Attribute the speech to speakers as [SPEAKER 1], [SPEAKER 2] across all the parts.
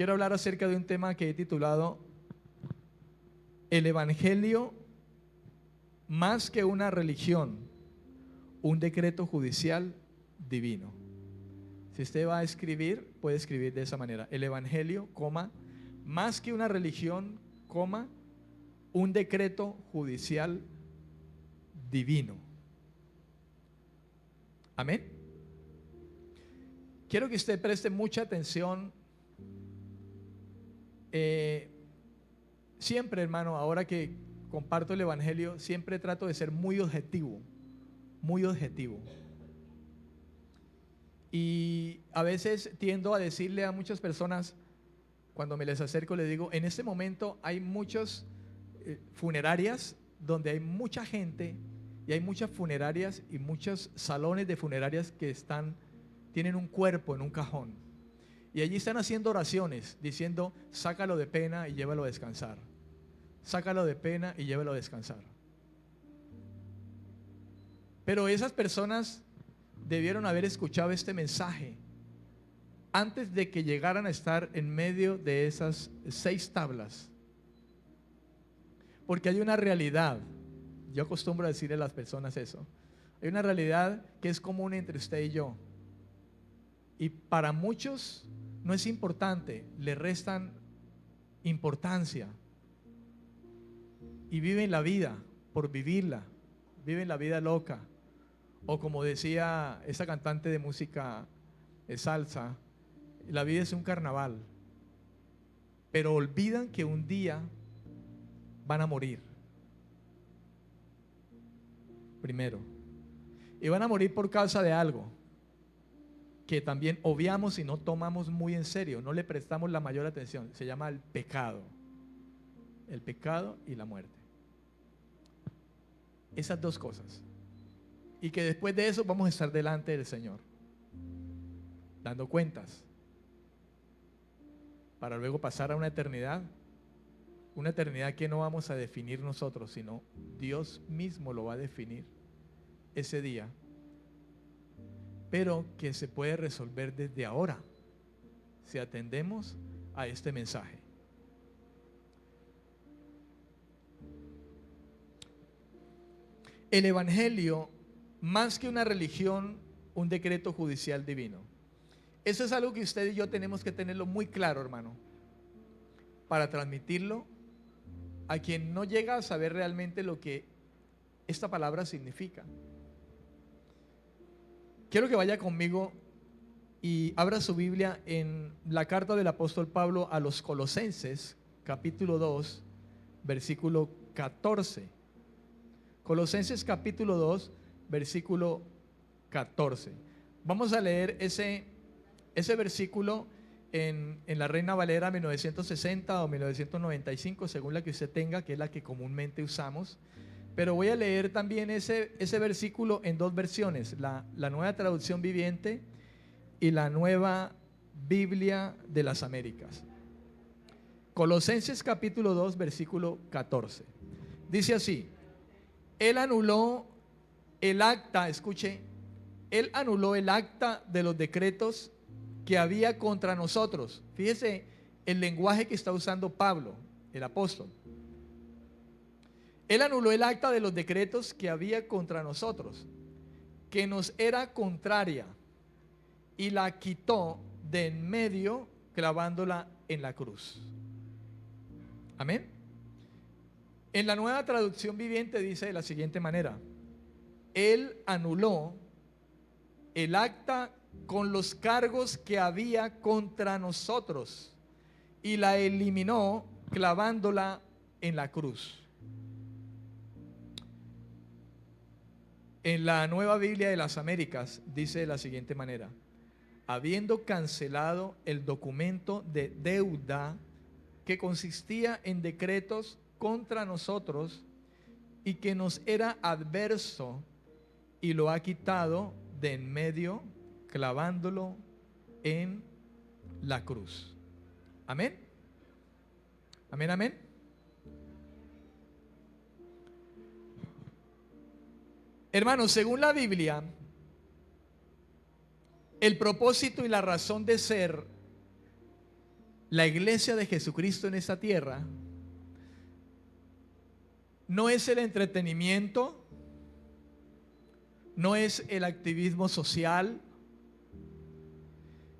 [SPEAKER 1] Quiero hablar acerca de un tema que he titulado El Evangelio más que una religión, un decreto judicial divino. Si usted va a escribir, puede escribir de esa manera: el Evangelio, coma, más que una religión, coma, un decreto judicial divino. Amén. Quiero que usted preste mucha atención. Siempre, hermano, ahora que comparto el Evangelio, siempre trato de ser muy objetivo, muy objetivo. Y a veces tiendo a decirle a muchas personas, cuando me les acerco, les digo: en este momento hay muchas funerarias donde hay mucha gente, y hay muchas funerarias y muchos salones de funerarias que tienen un cuerpo en un cajón, y allí están haciendo oraciones diciendo: sácalo de pena y llévalo a descansar, sácalo de pena y llévalo a descansar. Pero esas personas debieron haber escuchado este mensaje antes de que llegaran a estar en medio de esas 6 tablas. Porque hay una realidad, yo acostumbro a decirle a las personas eso: hay una realidad que es común entre usted y yo, y para muchos no es importante, le restan importancia y viven la vida por vivirla, viven la vida loca. O como decía esa cantante de música de salsa, la vida es un carnaval, pero olvidan que un día van a morir. Primero, y van a morir por causa de algo que también obviamos y no tomamos muy en serio, no le prestamos la mayor atención. Se llama el pecado y la muerte. Esas 2 cosas. Y que después de eso vamos a estar delante del Señor, dando cuentas, para luego pasar a una eternidad que no vamos a definir nosotros, sino Dios mismo lo va a definir ese día, pero que se puede resolver desde ahora si atendemos a este mensaje. El Evangelio, más que una religión, un decreto judicial divino. Eso es algo que usted y yo tenemos que tenerlo muy claro, hermano, para transmitirlo a quien no llega a saber realmente lo que esta palabra significa. Quiero que vaya conmigo y abra su Biblia en la carta del apóstol Pablo a los Colosenses, capítulo 2, versículo 14. Colosenses capítulo 2, versículo 14. Vamos a leer ese versículo en la Reina Valera 1960 o 1995, según la que usted tenga, que es la que comúnmente usamos. Pero voy a leer también ese versículo en 2 versiones: la Nueva Traducción Viviente y la Nueva Biblia de las Américas. Colosenses capítulo 2, versículo 14. Dice así: Él anuló el acta, escuche, Él anuló el acta de los decretos que había contra nosotros. Fíjese el lenguaje que está usando Pablo, el apóstol. Él anuló el acta de los decretos que había contra nosotros, que nos era contraria, y la quitó de en medio, clavándola en la cruz. Amén. En la Nueva Traducción Viviente dice de la siguiente manera: Él anuló el acta con los cargos que había contra nosotros y la eliminó clavándola en la cruz. En la Nueva Biblia de las Américas dice de la siguiente manera: habiendo cancelado el documento de deuda que consistía en decretos contra nosotros y que nos era adverso, y lo ha quitado de en medio, clavándolo en la cruz. Amén. Amén, amén. Hermanos, según la Biblia, el propósito y la razón de ser La iglesia de Jesucristo en esta tierra no es el entretenimiento, no es el activismo social,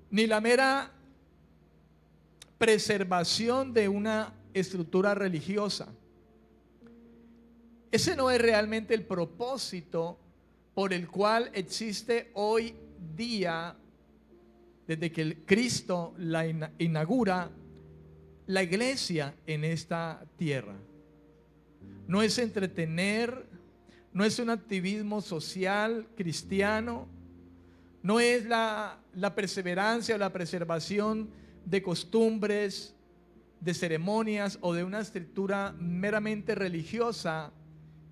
[SPEAKER 1] ni la mera preservación de una estructura religiosa. Ese no es realmente el propósito por el cual existe hoy día, desde que Cristo la inaugura, la iglesia en esta tierra. No es entretener, no es un activismo social cristiano, no es la perseverancia o la preservación de costumbres, de ceremonias o de una estructura meramente religiosa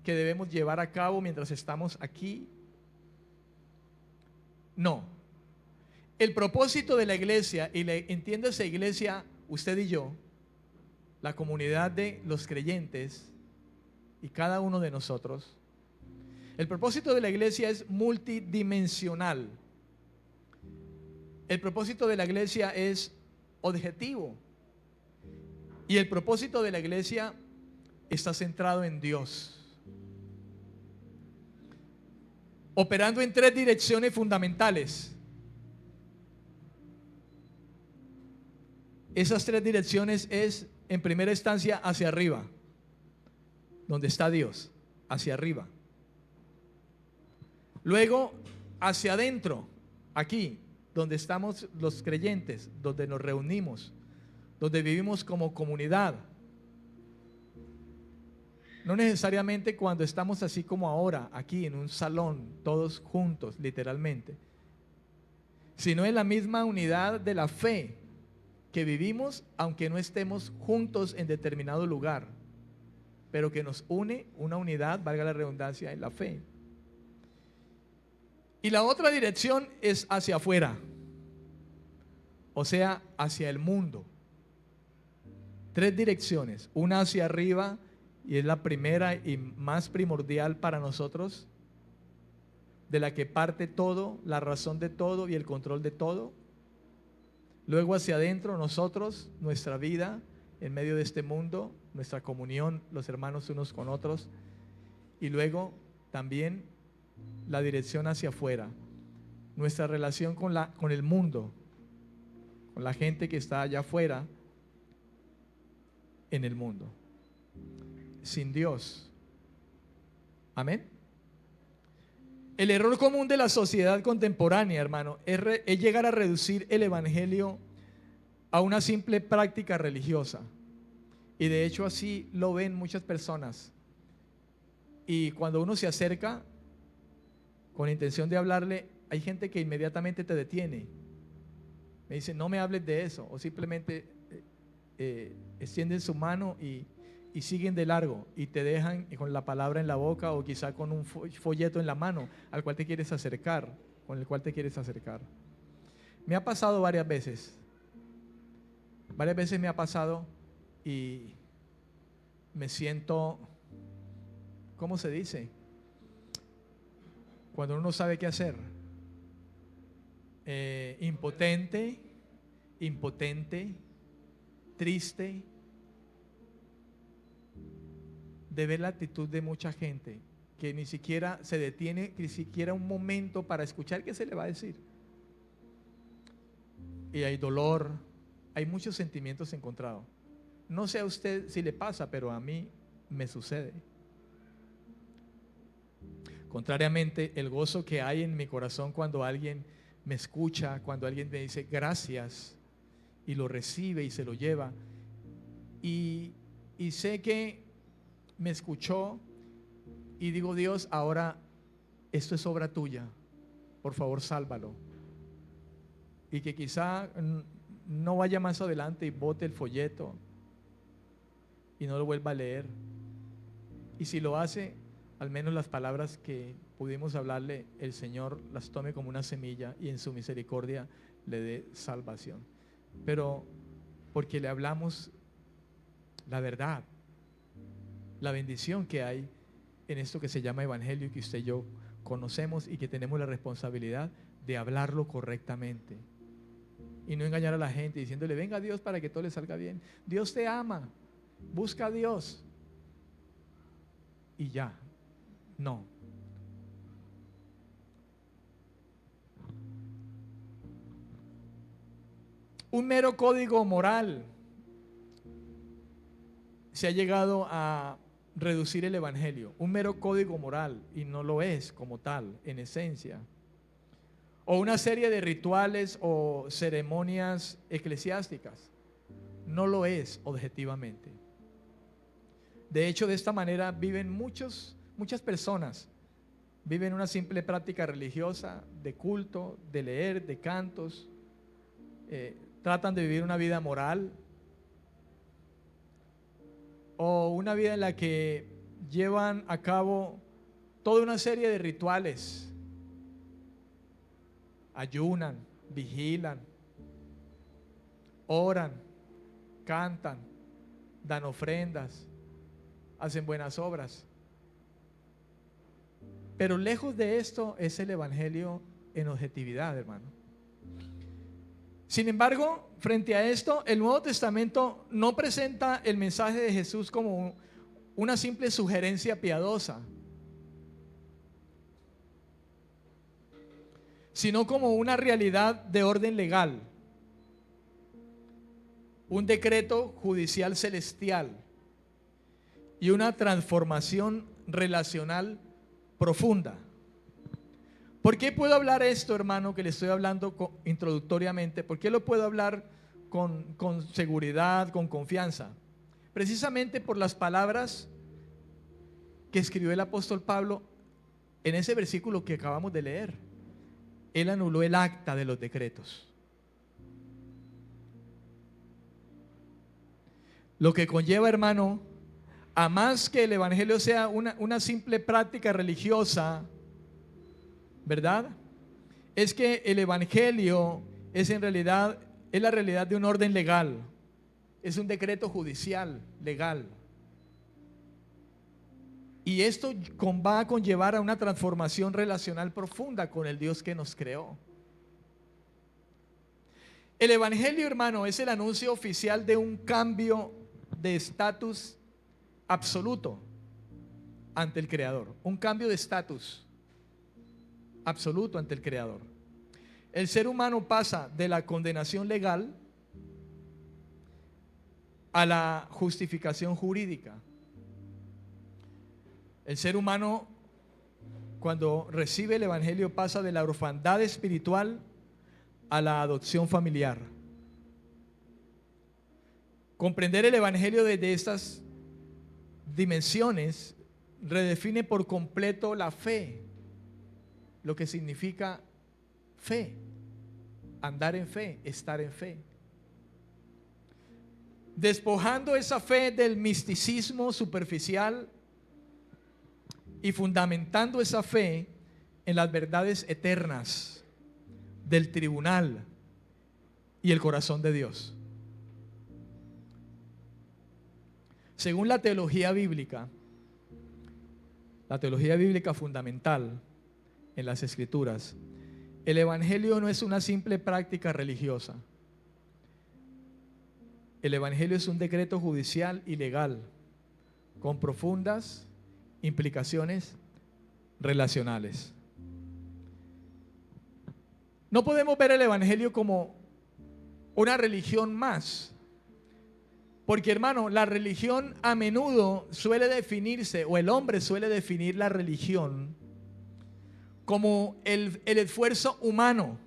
[SPEAKER 1] que debemos llevar a cabo mientras estamos aquí. No. El propósito de la iglesia, y entiéndase iglesia, usted y yo, la comunidad de los creyentes y cada uno de nosotros, el propósito de la iglesia es multidimensional. El propósito de la iglesia es objetivo. Y el propósito de la iglesia está centrado en Dios, operando en 3 direcciones fundamentales. Esas 3 direcciones es, en primera instancia, hacia arriba, donde está Dios, hacia arriba. Luego, hacia adentro, aquí, donde estamos los creyentes, donde nos reunimos, donde vivimos como comunidad. No necesariamente cuando estamos así como ahora, aquí en un salón, todos juntos, literalmente, sino en la misma unidad de la fe que vivimos, aunque no estemos juntos en determinado lugar, pero que nos une una unidad, valga la redundancia, en la fe. Y la otra dirección es hacia afuera, o sea, hacia el mundo. 3 direcciones, una hacia arriba, y es la primera y más primordial para nosotros, de la que parte todo, la razón de todo y el control de todo. Luego hacia adentro, nosotros, nuestra vida en medio de este mundo, nuestra comunión, los hermanos unos con otros. Y luego también la dirección hacia afuera, nuestra relación con el mundo, con la gente que está allá afuera en el mundo. Sin Dios. Amén. El error común de la sociedad contemporánea, hermano, es llegar a reducir el evangelio a una simple práctica religiosa. Y de hecho así lo ven muchas personas. Y cuando uno se acerca con la intención de hablarle, hay gente que inmediatamente te detiene. Me dice, no me hables de eso. O simplemente extienden su mano y siguen de largo y te dejan con la palabra en la boca o quizá con un folleto en la mano al cual te quieres acercar, con el cual te quieres acercar. Me ha pasado varias veces me ha pasado y me siento, ¿cómo se dice? Cuando uno no sabe qué hacer, impotente, triste, de ver la actitud de mucha gente que ni siquiera se detiene, ni siquiera un momento para escuchar qué se le va a decir. Y hay dolor, hay muchos sentimientos encontrados. No sé a usted si le pasa, pero a mí me sucede. Contrariamente, el gozo que hay en mi corazón cuando alguien me escucha, cuando alguien me dice gracias y lo recibe y se lo lleva, y sé que me escuchó, y digo, Dios, ahora esto es obra tuya, por favor sálvalo. Y que quizá no vaya más adelante y bote el folleto y no lo vuelva a leer. Y si lo hace, al menos las palabras que pudimos hablarle, el Señor las tome como una semilla y en su misericordia le dé salvación. Pero porque le hablamos la verdad, la bendición que hay en esto que se llama evangelio y que usted y yo conocemos y que tenemos la responsabilidad de hablarlo correctamente. y no engañar a la gente diciéndole, venga a Dios para que todo le salga bien. Dios te ama, busca a Dios. Y ya, no. Un mero código moral se ha llegado a reducir el evangelio, un mero código moral, y no lo es como tal, en esencia. O una serie de rituales o ceremonias eclesiásticas, no lo es objetivamente. De hecho, de esta manera viven muchas personas, viven una simple práctica religiosa, de culto, de leer, de cantos, tratan de vivir una vida moral, o una vida en la que llevan a cabo toda una serie de rituales, ayunan, vigilan, oran, cantan, dan ofrendas, hacen buenas obras. Pero lejos de esto es el evangelio en objetividad, hermano. Sin embargo, frente a esto, el Nuevo Testamento no presenta el mensaje de Jesús como una simple sugerencia piadosa, sino como una realidad de orden legal, un decreto judicial celestial y una transformación relacional profunda. ¿Por qué puedo hablar esto, hermano, que le estoy hablando introductoriamente? ¿Por qué lo puedo hablar con seguridad, con confianza? Precisamente por las palabras que escribió el apóstol Pablo en ese versículo que acabamos de leer. Él anuló el acta de los decretos. Lo que conlleva, hermano, a más que el evangelio sea una simple práctica religiosa, ¿verdad? Es que el evangelio es en realidad, es la realidad de un orden legal, es un decreto judicial legal. Y esto va a conllevar a una transformación relacional profunda con el Dios que nos creó. El evangelio, hermano, es el anuncio oficial de un cambio de estatus absoluto ante el Creador, un cambio de estatus absoluto ante el Creador. El ser humano pasa de la condenación legal a la justificación jurídica. El ser humano, cuando recibe el evangelio, pasa de la orfandad espiritual a la adopción familiar. Comprender el evangelio desde estas dimensiones redefine por completo la fe, lo que significa fe, andar en fe, estar en fe. Despojando esa fe del misticismo superficial y fundamentando esa fe en las verdades eternas del tribunal y el corazón de Dios. Según la teología bíblica fundamental en las Escrituras, el evangelio no es una simple práctica religiosa. El evangelio es un decreto judicial y legal con profundas implicaciones relacionales. No podemos ver el evangelio como una religión más, porque, hermano, la religión a menudo suele definirse, o el hombre suele definir la religión como el esfuerzo humano,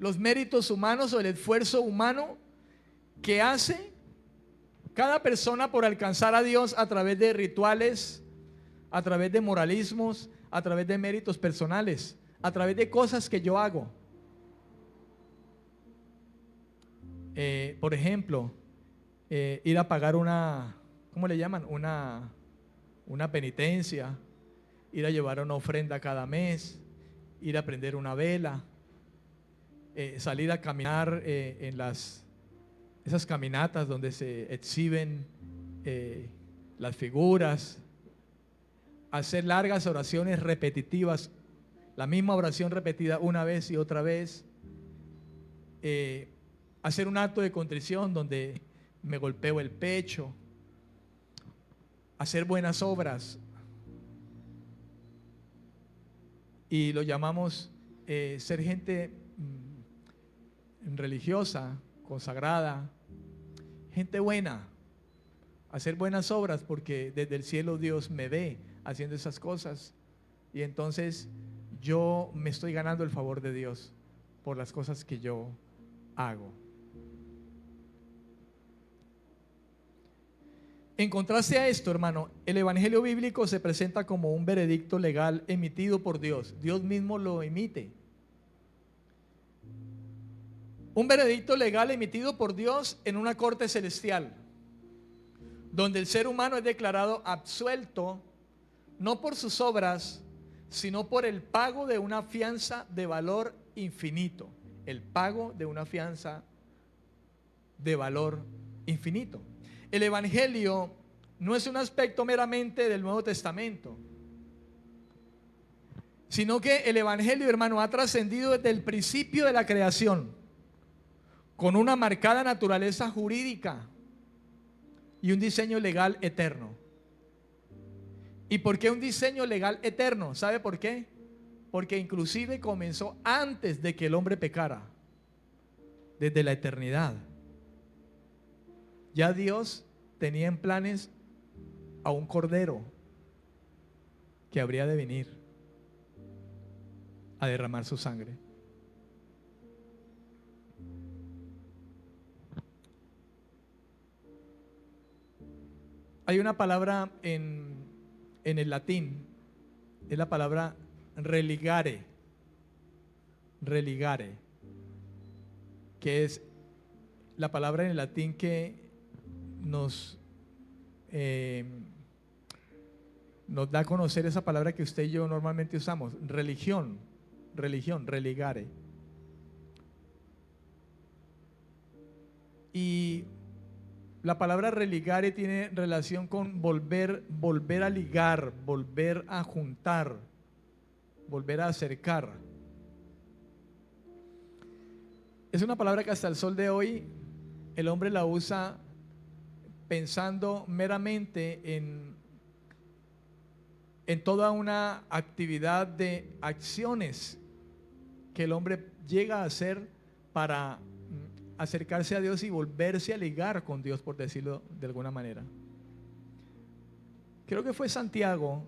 [SPEAKER 1] los méritos humanos o el esfuerzo humano que hace cada persona por alcanzar a Dios a través de rituales, a través de moralismos, a través de méritos personales, a través de cosas que yo hago. Por ejemplo, ir a pagar una, ¿cómo le llaman? Una penitencia, ir a llevar una ofrenda cada mes, ir a prender una vela, salir a caminar en esas caminatas donde se exhiben las figuras, hacer largas oraciones repetitivas, la misma oración repetida una vez y otra vez, hacer un acto de contrición donde me golpeo el pecho, hacer buenas obras, y lo llamamos ser gente religiosa, consagrada, gente buena, hacer buenas obras, porque desde el cielo Dios me ve haciendo esas cosas, y entonces yo me estoy ganando el favor de Dios por las cosas que yo hago. En contraste a esto, hermano, el evangelio bíblico se presenta como un veredicto legal emitido por Dios. Dios mismo lo emite. Un veredicto legal emitido por Dios en una corte celestial, donde el ser humano es declarado absuelto, no por sus obras, sino por el pago de una fianza de valor infinito. El pago de una fianza de valor infinito. El evangelio no es un aspecto meramente del Nuevo Testamento, sino que el evangelio, hermano, ha trascendido desde el principio de la creación, con una marcada naturaleza jurídica y un diseño legal eterno. ¿Y por qué un diseño legal eterno? ¿Sabe por qué? Porque inclusive comenzó antes de que el hombre pecara, desde la eternidad. Ya Dios tenía en planes a un cordero que habría de venir a derramar su sangre. Hay una palabra en el latín, es la palabra religare, religare, que es la palabra en el latín que nos da a conocer esa palabra que usted y yo normalmente usamos, religión, religare. Y la palabra religare tiene relación con volver a ligar, volver a juntar, volver a acercar. Es una palabra que hasta el sol de hoy el hombre la usa pensando meramente en toda una actividad de acciones que el hombre llega a hacer para acercarse a Dios y volverse a ligar con Dios, por decirlo de alguna manera. Creo que fue Santiago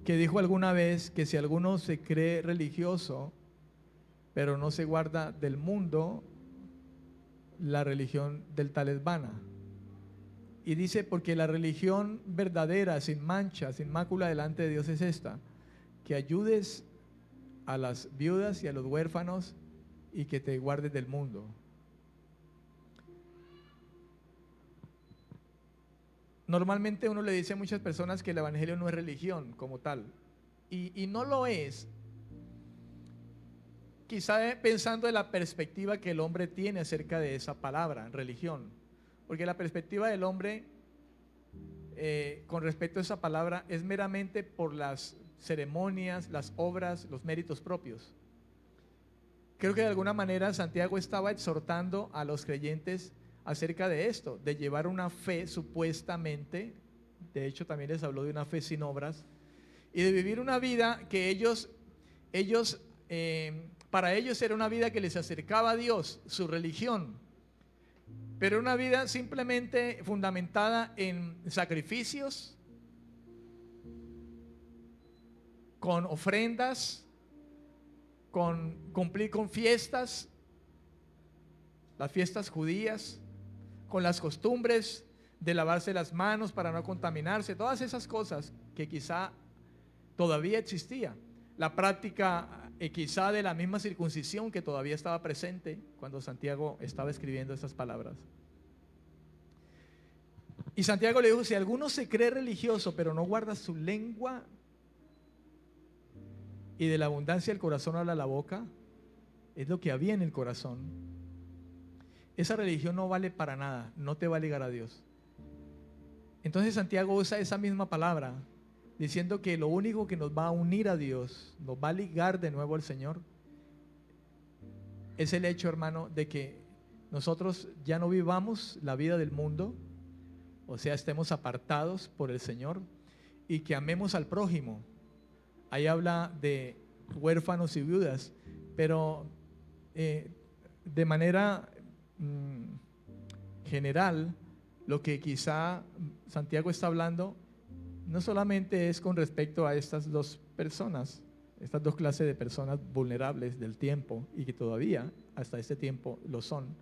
[SPEAKER 1] que dijo alguna vez que si alguno se cree religioso pero no se guarda del mundo, la religión del tal es vana. Y dice, porque la religión verdadera, sin mancha, sin mácula delante de Dios es esta: que ayudes a las viudas y a los huérfanos y que te guardes del mundo. Normalmente uno le dice a muchas personas que el evangelio no es religión como tal, y no lo es, quizá pensando en la perspectiva que el hombre tiene acerca de esa palabra, religión. Porque la perspectiva del hombre con respecto a esa palabra es meramente por las ceremonias, las obras, los méritos propios. Creo que de alguna manera Santiago estaba exhortando a los creyentes acerca de esto, de llevar una fe supuestamente, de hecho también les habló de una fe sin obras, y de vivir una vida que para ellos era una vida que les acercaba a Dios, su religión, pero una vida simplemente fundamentada en sacrificios, con ofrendas, con cumplir con fiestas, las fiestas judías, con las costumbres de lavarse las manos para no contaminarse, todas esas cosas que quizá todavía existía. La práctica quizá de la misma circuncisión que todavía estaba presente cuando Santiago estaba escribiendo estas palabras. Y Santiago le dijo, si alguno se cree religioso pero no guarda su lengua, y de la abundancia del corazón habla la boca, es lo que había en el corazón, esa religión no vale para nada, no te va a ligar a Dios. Entonces Santiago usa esa misma palabra diciendo que lo único que nos va a unir a Dios, nos va a ligar de nuevo al Señor, es el hecho, hermano, de que nosotros ya no vivamos la vida del mundo, o sea, estemos apartados por el Señor y que amemos al prójimo. Ahí habla de huérfanos y viudas, pero de manera general, lo que quizá Santiago está hablando no solamente es con respecto a estas dos personas, estas dos clases de personas vulnerables del tiempo y que todavía hasta este tiempo lo son.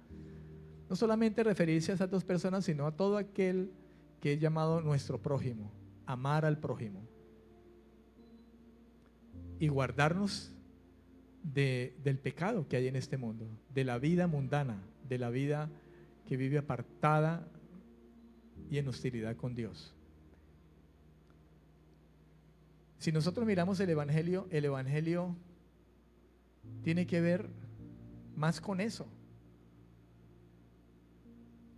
[SPEAKER 1] No solamente referirse a esas dos personas, sino a todo aquel que es llamado nuestro prójimo, amar al prójimo y guardarnos del pecado que hay en este mundo, de la vida mundana, de la vida que vive apartada y en hostilidad con Dios. Si nosotros miramos el Evangelio tiene que ver más con eso.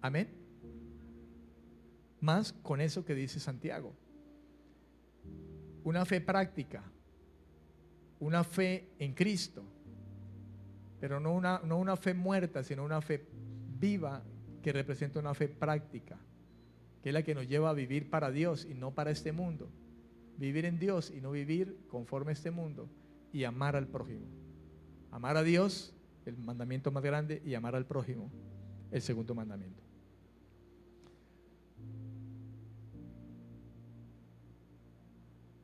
[SPEAKER 1] Amén. Más con eso que dice Santiago. Una fe práctica, una fe en Cristo, pero no una fe muerta, sino una fe viva que representa una fe práctica, que es la que nos lleva a vivir para Dios y no para este mundo. Vivir en Dios y no vivir conforme a este mundo, y amar al prójimo. Amar a Dios, el mandamiento más grande, y amar al prójimo, el segundo mandamiento.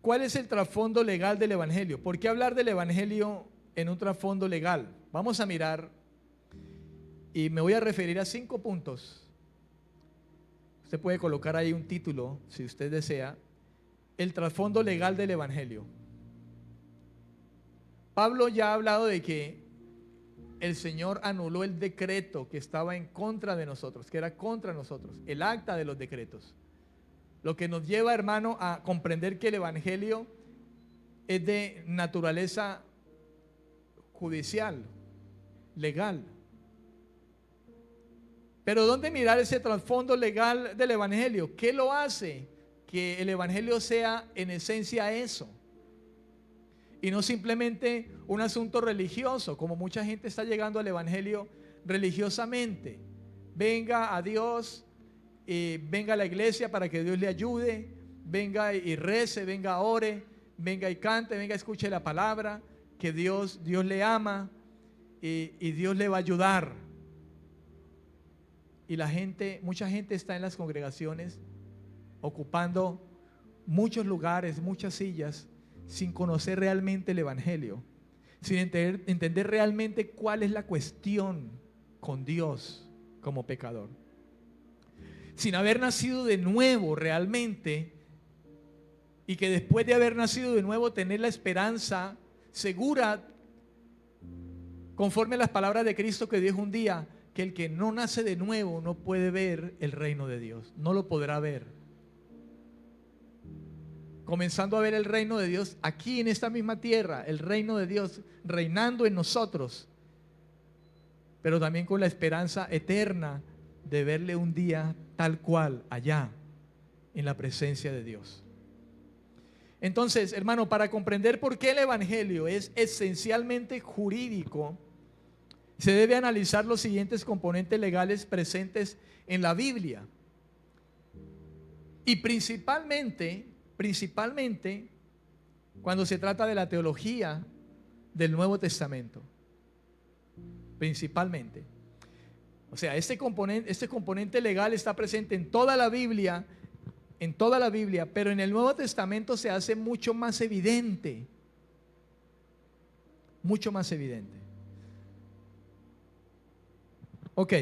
[SPEAKER 1] ¿Cuál es el trasfondo legal del Evangelio? ¿Por qué hablar del Evangelio en un trasfondo legal? Vamos a mirar y me voy a referir a 5 puntos. Usted puede colocar ahí un título si usted desea. El trasfondo legal del Evangelio. Pablo ya ha hablado de que el Señor anuló el decreto que estaba en contra de nosotros, que era contra nosotros, el acta de los decretos. Lo que nos lleva, hermano, a comprender que el Evangelio es de naturaleza judicial, legal. Pero ¿dónde mirar ese trasfondo legal del Evangelio? ¿Qué lo hace que el Evangelio sea en esencia eso? Y no simplemente un asunto religioso, como mucha gente está llegando al Evangelio religiosamente. Venga a Dios, venga a la iglesia para que Dios le ayude, venga y rece, venga ore, venga y cante, venga escuche la palabra, que Dios le ama y Dios le va a ayudar. Y mucha gente está en las congregaciones ocupando muchos lugares, muchas sillas, sin conocer realmente el Evangelio, sin entender realmente cuál es la cuestión con Dios como pecador, sin haber nacido de nuevo realmente, y que después de haber nacido de nuevo tener la esperanza segura, conforme a las palabras de Cristo que dijo un día, que el que no nace de nuevo no puede ver el reino de Dios, no lo podrá ver. Comenzando a ver el reino de Dios aquí en esta misma tierra, el reino de Dios reinando en nosotros, pero también con la esperanza eterna de verle un día tal cual allá en la presencia de Dios. Entonces, hermano, para comprender por qué el Evangelio es esencialmente jurídico, se debe analizar los siguientes componentes legales presentes en la Biblia. Y principalmente cuando se trata de la teología del Nuevo Testamento. Principalmente. O sea, este componente legal está presente en toda la Biblia, pero en el Nuevo Testamento se hace mucho más evidente. Mucho más evidente. Ok,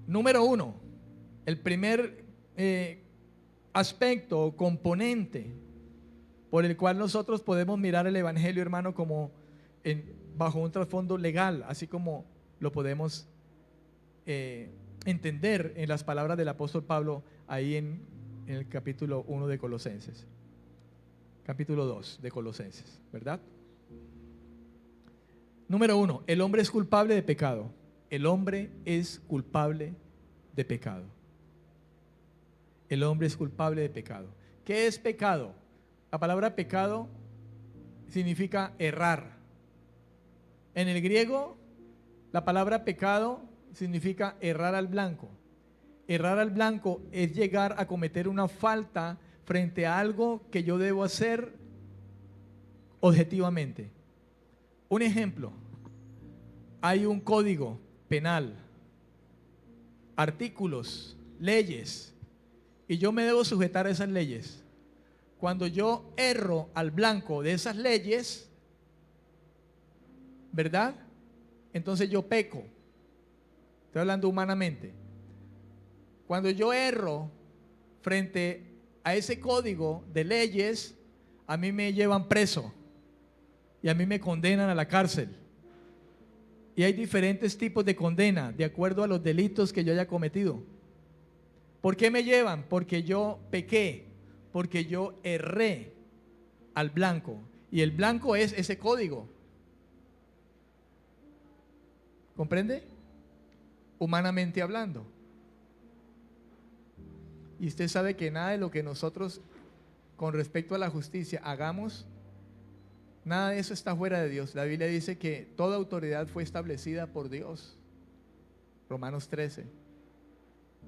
[SPEAKER 1] número 1, el primer aspecto o componente por el cual nosotros podemos mirar el Evangelio, hermano, como bajo un trasfondo legal, así como lo podemos entender en las palabras del apóstol Pablo ahí en el capítulo 1 de Colosenses, capítulo 2 de Colosenses, ¿verdad? Número 1, el hombre es culpable de pecado. El hombre es culpable de pecado. El hombre es culpable de pecado. ¿Qué es pecado? La palabra pecado significa errar. En el griego, La palabra pecado significa errar al blanco. Errar al blanco es llegar a cometer una falta frente a algo que yo debo hacer objetivamente. Un ejemplo, hay un código penal, artículos, leyes, y yo me debo sujetar a esas leyes. Cuando yo erro al blanco de esas leyes, ¿verdad? Entonces yo peco. Estoy hablando humanamente. Cuando yo erro frente a ese código de leyes, a mí me llevan preso y a mí me condenan a la cárcel. Y hay diferentes tipos de condena de acuerdo a los delitos que yo haya cometido. ¿Por qué me llevan? Porque yo pequé, porque yo erré al blanco. Y el blanco es ese código. ¿Comprende? Humanamente hablando. Y usted sabe que nada de lo que nosotros con respecto a la justicia hagamos, nada de eso está fuera de Dios. La Biblia dice que toda autoridad fue establecida por Dios. Romanos 13.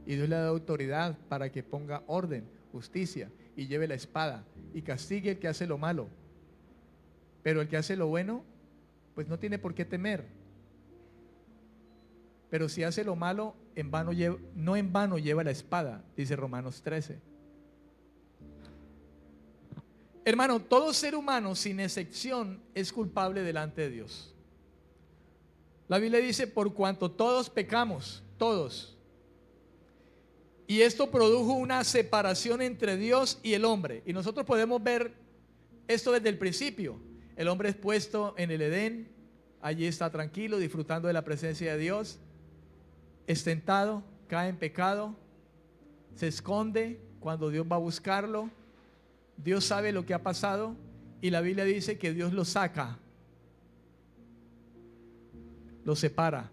[SPEAKER 1] Y Dios le ha dado autoridad para que ponga orden, justicia y lleve la espada y castigue el que hace lo malo. Pero el que hace lo bueno, pues no tiene por qué temer. Pero si hace lo malo, no en vano lleva la espada, dice Romanos 13. Hermano, todo ser humano sin excepción es culpable delante de Dios. La Biblia dice, por cuanto todos pecamos, todos. Y esto produjo una separación entre Dios y el hombre. Y nosotros podemos ver esto desde el principio. El hombre es puesto en el Edén, allí está tranquilo, disfrutando de la presencia de Dios. Es tentado, cae en pecado, se esconde cuando Dios va a buscarlo. Dios sabe lo que ha pasado y la Biblia dice que Dios lo saca, lo separa.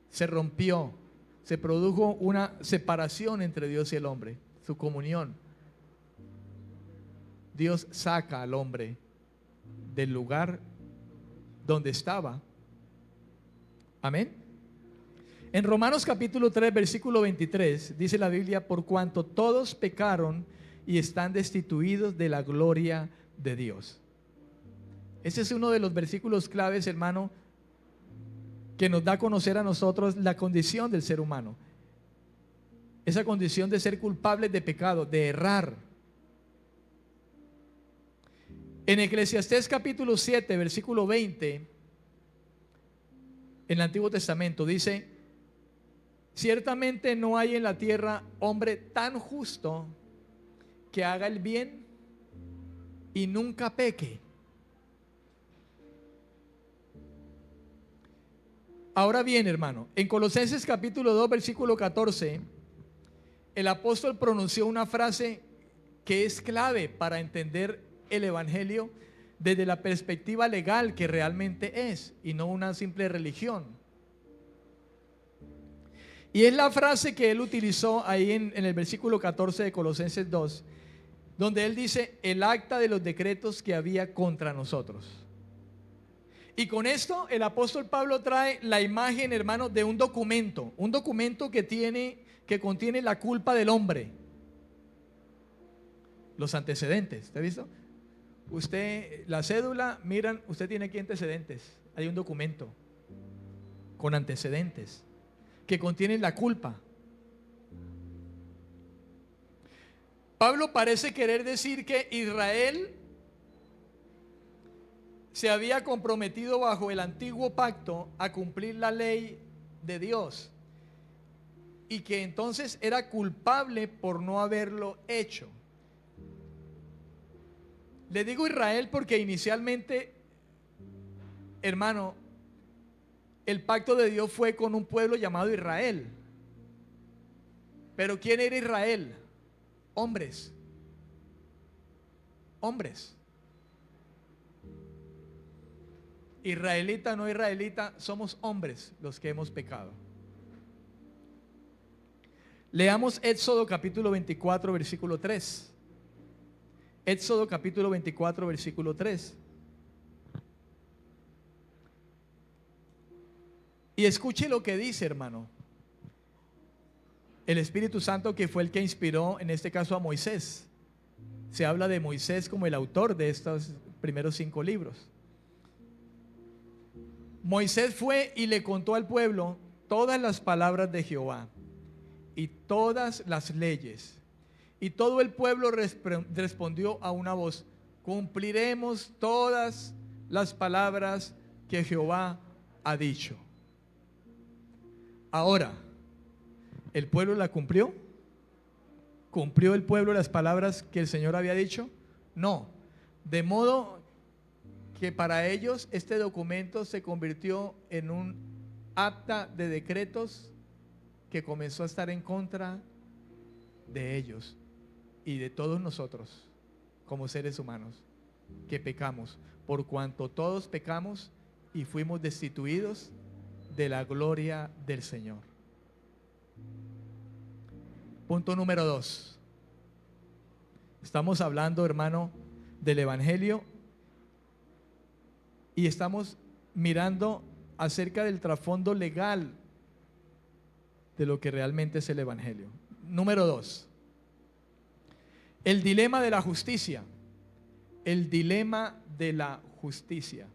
[SPEAKER 1] Se rompió, se produjo una separación entre Dios y el hombre, su comunión. Dios saca al hombre del lugar donde estaba. Amén. En Romanos capítulo 3, versículo 23, dice la Biblia, por cuanto todos pecaron y están destituidos de la gloria de Dios. Ese es uno de los versículos claves, hermano, que nos da a conocer a nosotros la condición del ser humano. Esa condición de ser culpables de pecado, de errar. En Eclesiastés capítulo 7, versículo 20, en el Antiguo Testamento dice, ciertamente no hay en la tierra hombre tan justo que haga el bien y nunca peque. Ahora bien, hermano, en Colosenses capítulo 2, versículo 14, el apóstol pronunció una frase que es clave para entender el evangelio desde la perspectiva legal que realmente es y no una simple religión. Y es la frase que él utilizó ahí en el versículo 14 de Colosenses 2, donde él dice, el acta de los decretos que había contra nosotros. Y con esto el apóstol Pablo trae la imagen, hermano, de un documento que contiene la culpa del hombre. Los antecedentes, ¿te ha visto? Usted, la cédula, miran, usted tiene aquí antecedentes. Hay un documento con antecedentes que contienen la culpa. Pablo parece querer decir que Israel se había comprometido bajo el antiguo pacto a cumplir la ley de Dios y que entonces era culpable por no haberlo hecho. Le digo Israel porque inicialmente, hermano, el pacto de Dios fue con un pueblo llamado Israel. Pero ¿quién era Israel? Hombres. Hombres. Israelita, no israelita, somos hombres los que hemos pecado. Leamos Éxodo capítulo 24, versículo 3. Éxodo capítulo 24, versículo 3. Y escuche lo que dice, hermano. El Espíritu Santo, que fue el que inspiró en este caso a Moisés. Se habla de Moisés como el autor de estos primeros 5 libros. Moisés fue y le contó al pueblo todas las palabras de Jehová y todas las leyes. Y todo el pueblo respondió a una voz: cumpliremos todas las palabras que Jehová ha dicho. Ahora, ¿el pueblo la cumplió? ¿Cumplió el pueblo las palabras que el Señor había dicho? No. De modo que para ellos este documento se convirtió en un acta de decretos que comenzó a estar en contra de ellos y de todos nosotros como seres humanos que pecamos, por cuanto todos pecamos y fuimos destituidos de la gloria del Señor. Punto número 2. Estamos hablando, hermano, del Evangelio y estamos mirando acerca del trasfondo legal de lo que realmente es el Evangelio. Número 2. El dilema de la justicia. El dilema de la justicia.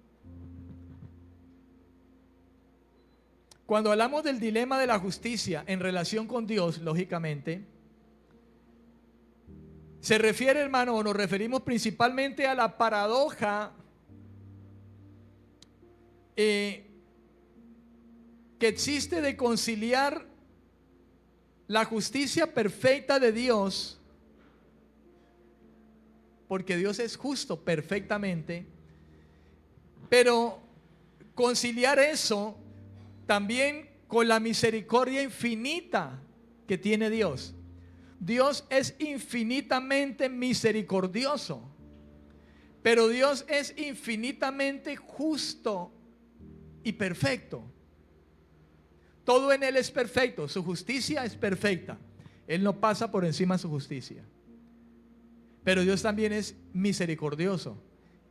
[SPEAKER 1] Cuando hablamos del dilema de la justicia en relación con Dios, lógicamente, se refiere, hermano, o nos referimos principalmente a la paradoja que existe de conciliar la justicia perfecta de Dios, porque Dios es justo perfectamente, pero conciliar eso también con la misericordia infinita que tiene Dios. Dios es infinitamente misericordioso, pero Dios es infinitamente justo y perfecto. Todo en Él es perfecto, su justicia es perfecta. Él no pasa por encima de su justicia. Pero Dios también es misericordioso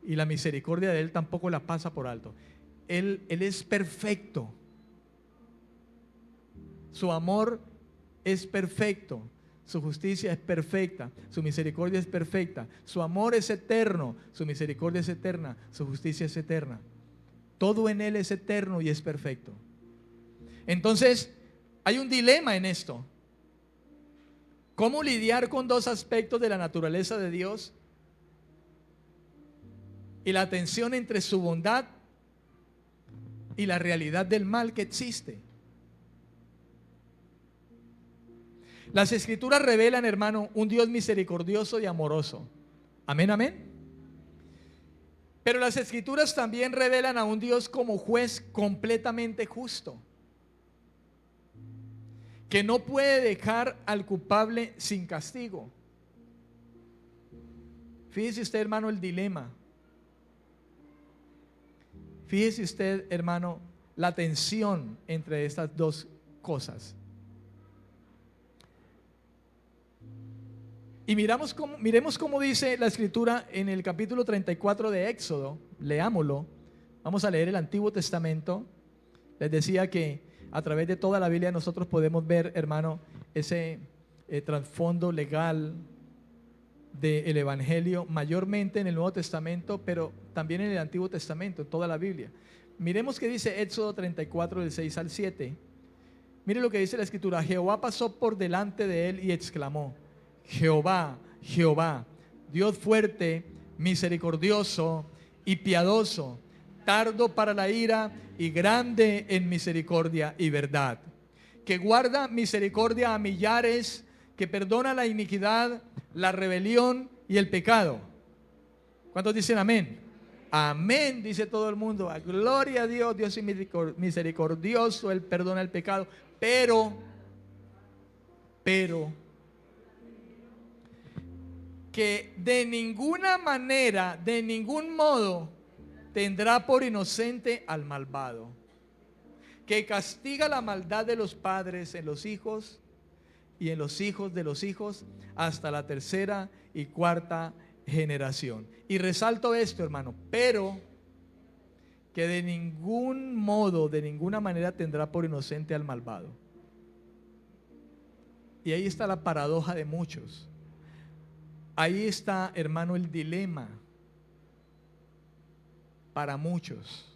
[SPEAKER 1] y la misericordia de Él tampoco la pasa por alto. Él es perfecto. Su amor es perfecto, su justicia es perfecta, su misericordia es perfecta, su amor es eterno, su misericordia es eterna, su justicia es eterna. Todo en Él es eterno y es perfecto. Entonces, hay un dilema en esto. ¿Cómo lidiar con dos aspectos de la naturaleza de Dios y la tensión entre su bondad y la realidad del mal que existe? Las Escrituras revelan, hermano, un Dios misericordioso y amoroso. Amén, amén. Pero las Escrituras también revelan a un Dios como juez completamente justo, que no puede dejar al culpable sin castigo. Fíjese usted, hermano, el dilema. Fíjese usted, hermano, la tensión entre estas dos cosas. Y miremos cómo dice la Escritura en el capítulo 34 de Éxodo. Leámoslo. Vamos a leer el Antiguo Testamento. Les decía que a través de toda la Biblia nosotros podemos ver, hermano, ese trasfondo legal del Evangelio, mayormente en el Nuevo Testamento, pero también en el Antiguo Testamento, en toda la Biblia. Miremos qué dice Éxodo 34 del 6 al 7. Mire lo que dice la Escritura. Jehová pasó por delante de él y exclamó: Jehová, Jehová, Dios fuerte, misericordioso y piadoso, tardo para la ira y grande en misericordia y verdad, que guarda misericordia a millares, que perdona la iniquidad, la rebelión y el pecado. ¿Cuántos dicen amén? Amén, dice todo el mundo. Gloria a Dios, Dios es misericordioso, Él perdona el pecado, pero que de ninguna manera, de ningún modo, tendrá por inocente al malvado, que castiga la maldad de los padres en los hijos y en los hijos de los hijos hasta la tercera y cuarta generación. Y resalto esto, hermano, pero que de ningún modo, de ninguna manera tendrá por inocente al malvado. Y ahí está la paradoja de muchos. Ahí está, hermano, el dilema para muchos.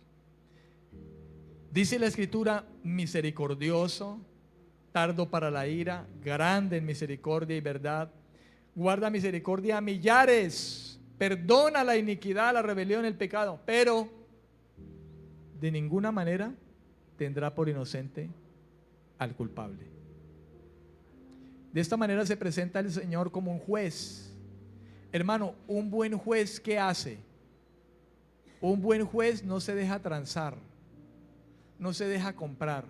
[SPEAKER 1] Dice la Escritura, misericordioso, tardo para la ira, grande en misericordia y verdad, guarda misericordia a millares, perdona la iniquidad, la rebelión, el pecado, pero de ninguna manera tendrá por inocente al culpable. De esta manera se presenta el Señor como un juez. Hermano, un buen juez, ¿qué hace? Un buen juez no se deja transar, no se deja comprar,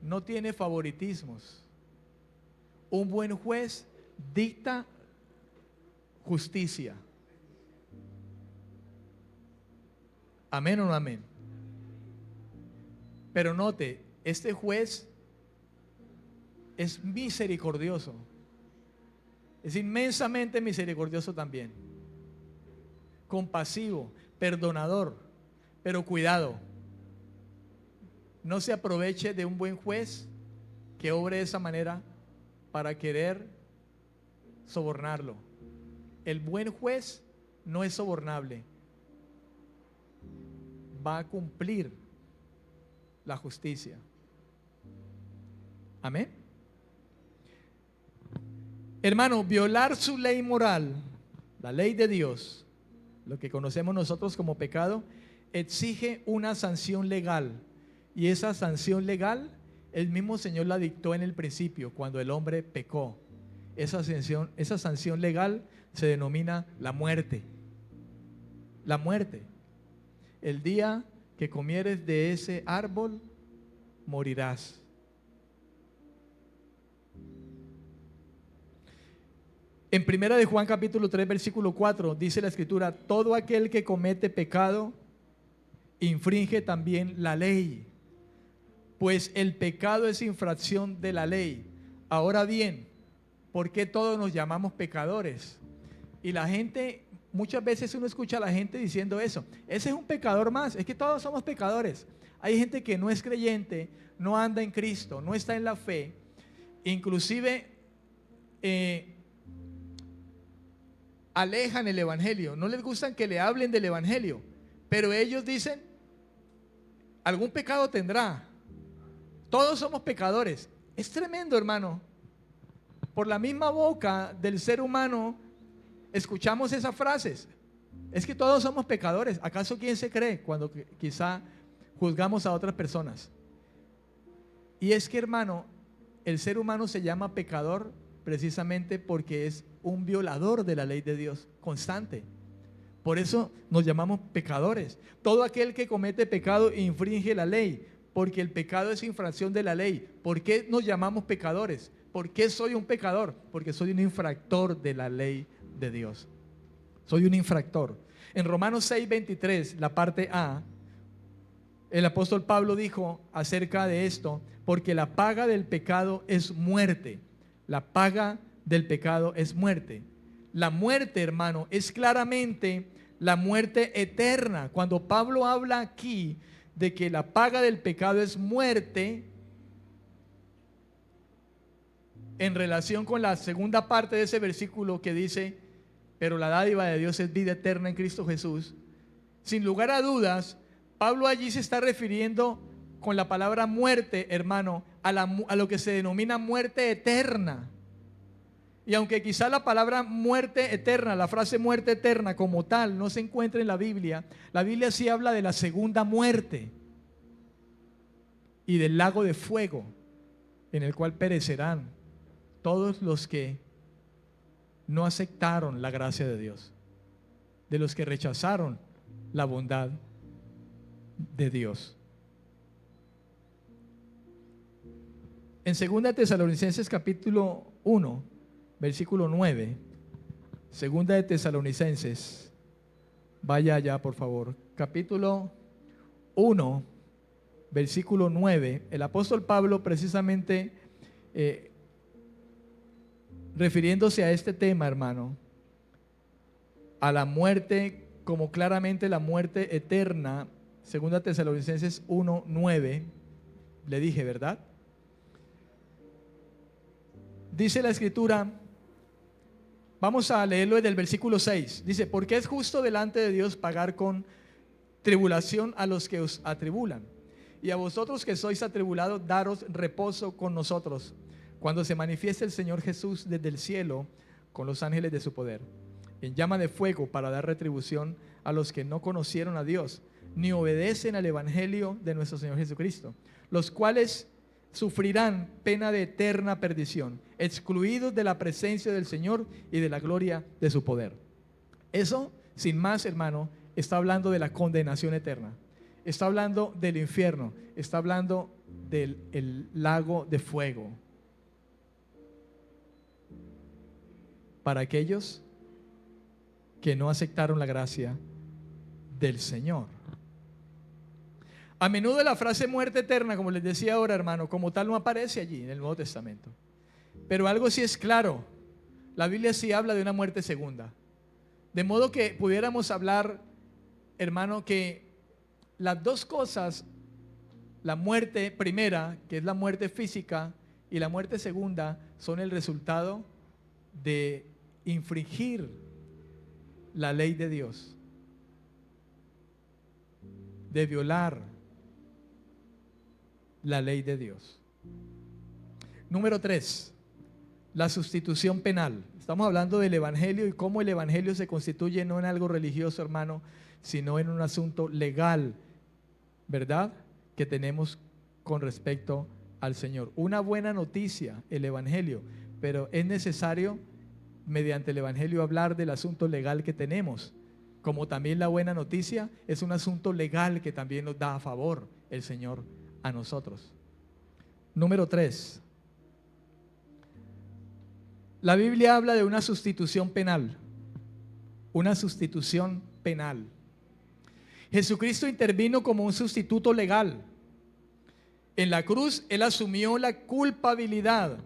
[SPEAKER 1] no tiene favoritismos. Un buen juez dicta justicia. ¿Amén o no amén? Pero note, este juez es misericordioso, es inmensamente misericordioso también, compasivo, perdonador. Pero cuidado, no se aproveche de un buen juez que obre de esa manera para querer sobornarlo. El buen juez no es sobornable, va a cumplir la justicia. Amén. Hermano, violar su ley moral, la ley de Dios, lo que conocemos nosotros como pecado, exige una sanción legal. Y esa sanción legal, el mismo Señor la dictó en el principio, cuando el hombre pecó. Esa sanción legal se denomina la muerte. La muerte. El día que comieres de ese árbol, morirás. En primera de Juan capítulo 3 versículo 4 dice la Escritura, todo aquel que comete pecado infringe también la ley, pues el pecado es infracción de la ley. Ahora bien, ¿por qué todos nos llamamos pecadores? Y la gente, muchas veces uno escucha a la gente diciendo eso, ese es un pecador más, es que todos somos pecadores. Hay gente que no es creyente, no anda en Cristo, no está en la fe, inclusive alejan el evangelio, no les gustan que le hablen del evangelio, pero ellos dicen, algún pecado tendrá, todos somos pecadores. Es tremendo, hermano. Por la misma boca del ser humano escuchamos esas frases, es que todos somos pecadores. ¿Acaso quién se cree cuando quizá juzgamos a otras personas? Y es que, hermano, el ser humano se llama pecador precisamente porque es un violador de la ley de Dios constante. Por eso nos llamamos pecadores. Todo aquel que comete pecado infringe la ley, porque el pecado es infracción de la ley. ¿Por qué nos llamamos pecadores? ¿Por qué soy un pecador? Porque soy un infractor de la ley de Dios. Soy un infractor. En Romanos 6:23, la parte A, el apóstol Pablo dijo acerca de esto, porque la paga del pecado es muerte. La paga del pecado es muerte. La muerte, hermano, es claramente la muerte eterna. Cuando Pablo habla aquí de que la paga del pecado es muerte, en relación con la segunda parte de ese versículo que dice, pero la dádiva de Dios es vida eterna en Cristo Jesús, sin lugar a dudas, Pablo allí se está refiriendo con la palabra muerte, hermano, a lo que se denomina muerte eterna. Y aunque quizá la palabra muerte eterna, la frase muerte eterna como tal no se encuentra en la Biblia sí habla de la segunda muerte y del lago de fuego en el cual perecerán todos los que no aceptaron la gracia de Dios, de los que rechazaron la bondad de Dios. En 2 Tesalonicenses capítulo 1 versículo 9, 2 de Tesalonicenses, vaya allá por favor, capítulo 1 versículo 9, el apóstol Pablo precisamente refiriéndose a este tema, hermano, a la muerte como claramente la muerte eterna, 2 Tesalonicenses 1:9, le dije, ¿verdad? Dice la escritura, vamos a leerlo desde el versículo 6, dice, porque es justo delante de Dios pagar con tribulación a los que os atribulan, y a vosotros que sois atribulados, daros reposo con nosotros, cuando se manifieste el Señor Jesús desde el cielo, con los ángeles de su poder, en llama de fuego, para dar retribución a los que no conocieron a Dios, ni obedecen al evangelio de nuestro Señor Jesucristo, los cuales sufrirán pena de eterna perdición, excluidos de la presencia del Señor y de la gloria de su poder. Eso, sin más, hermano, está hablando de la condenación eterna, está hablando del infierno, está hablando del lago de fuego para aquellos que no aceptaron la gracia del Señor. A menudo la frase muerte eterna, como les decía ahora, hermano, como tal no aparece allí en el Nuevo Testamento. Pero algo sí es claro, la Biblia sí habla de una muerte segunda. De modo que pudiéramos hablar, hermano, que las dos cosas, la muerte primera, que es la muerte física, y la muerte segunda, son el resultado de infringir la ley de Dios, de violar la ley de Dios. Número 3, la sustitución penal. Estamos hablando del evangelio y cómo el evangelio se constituye no en algo religioso, hermano, sino en un asunto legal, ¿verdad?, que tenemos con respecto al Señor. Una buena noticia, el evangelio, pero es necesario mediante el evangelio hablar del asunto legal que tenemos, como también la buena noticia es un asunto legal que también nos da a favor el Señor a nosotros. Número 3, la Biblia habla de una sustitución penal. Una sustitución penal. Jesucristo intervino como un sustituto legal. En la cruz Él asumió la culpabilidad,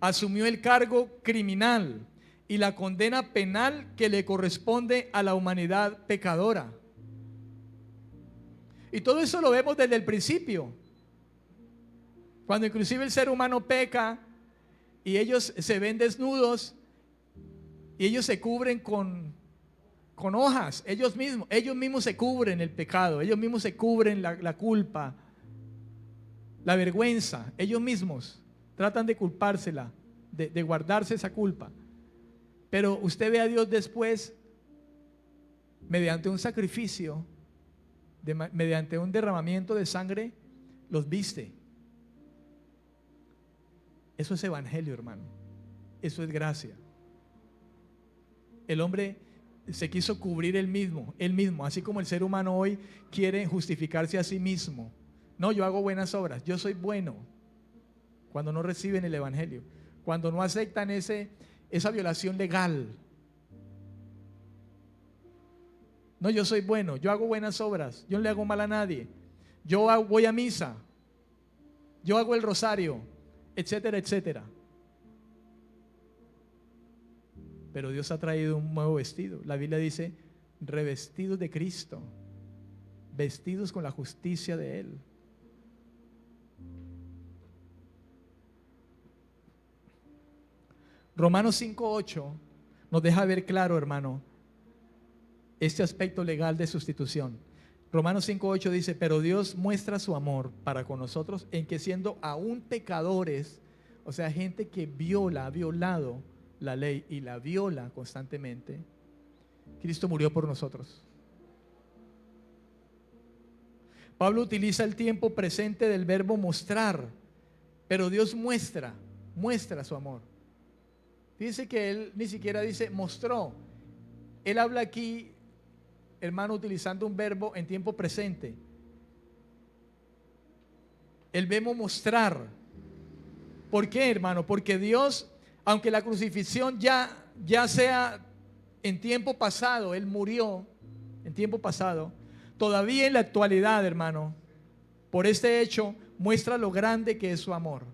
[SPEAKER 1] asumió el cargo criminal y la condena penal que le corresponde a la humanidad pecadora. Y todo eso lo vemos desde el principio, cuando inclusive el ser humano peca y ellos se ven desnudos y ellos se cubren con hojas, ellos mismos se cubren el pecado, ellos mismos se cubren la culpa, la vergüenza, ellos mismos tratan de culpársela, de guardarse esa culpa. Pero usted ve a Dios después, mediante un sacrificio, mediante un derramamiento de sangre, los viste. Eso es evangelio, hermano. Eso es gracia. El hombre se quiso cubrir él mismo, así como el ser humano hoy quiere justificarse a sí mismo. No, yo hago buenas obras, yo soy bueno. Cuando no reciben el evangelio, cuando no aceptan esa violación legal. No, yo soy bueno, yo hago buenas obras, yo no le hago mal a nadie, yo voy a misa, yo hago el rosario, etcétera, etcétera. Pero Dios ha traído un nuevo vestido. La Biblia dice, revestidos de Cristo, vestidos con la justicia de Él. Romanos 5:8 nos deja ver claro, hermano, este aspecto legal de sustitución. Romanos 5:8 dice, pero Dios muestra su amor para con nosotros en que siendo aún pecadores, o sea, gente que ha violado la ley y la viola constantemente, Cristo murió por nosotros. Pablo utiliza el tiempo presente del verbo mostrar, pero Dios muestra su amor. Fíjense que él ni siquiera dice mostró. Él habla aquí, hermano, utilizando un verbo en tiempo presente. El verbo mostrar. ¿Por qué, hermano? Porque Dios, aunque la crucifixión ya sea en tiempo pasado, Él murió en tiempo pasado, todavía en la actualidad, hermano, por este hecho, muestra lo grande que es su amor.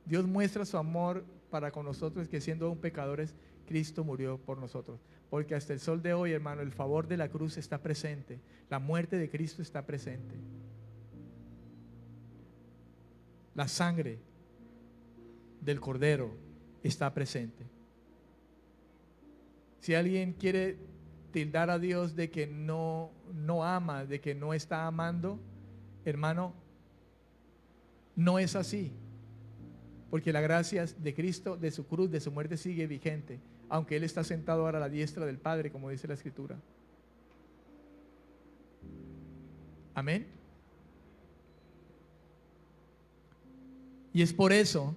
[SPEAKER 1] Dios muestra su amor para con nosotros, que siendo aún pecadores, Cristo murió por nosotros. porque hasta el sol de hoy, hermano, el favor de la cruz está presente, la muerte de Cristo está presente, la sangre del Cordero está presente. Si alguien quiere tildar a Dios de que no ama, de que no está amando, hermano, no es así, porque la gracia de Cristo, de su cruz, de su muerte sigue vigente, aunque Él está sentado ahora a la diestra del Padre, como dice la Escritura. Amén. Y es por eso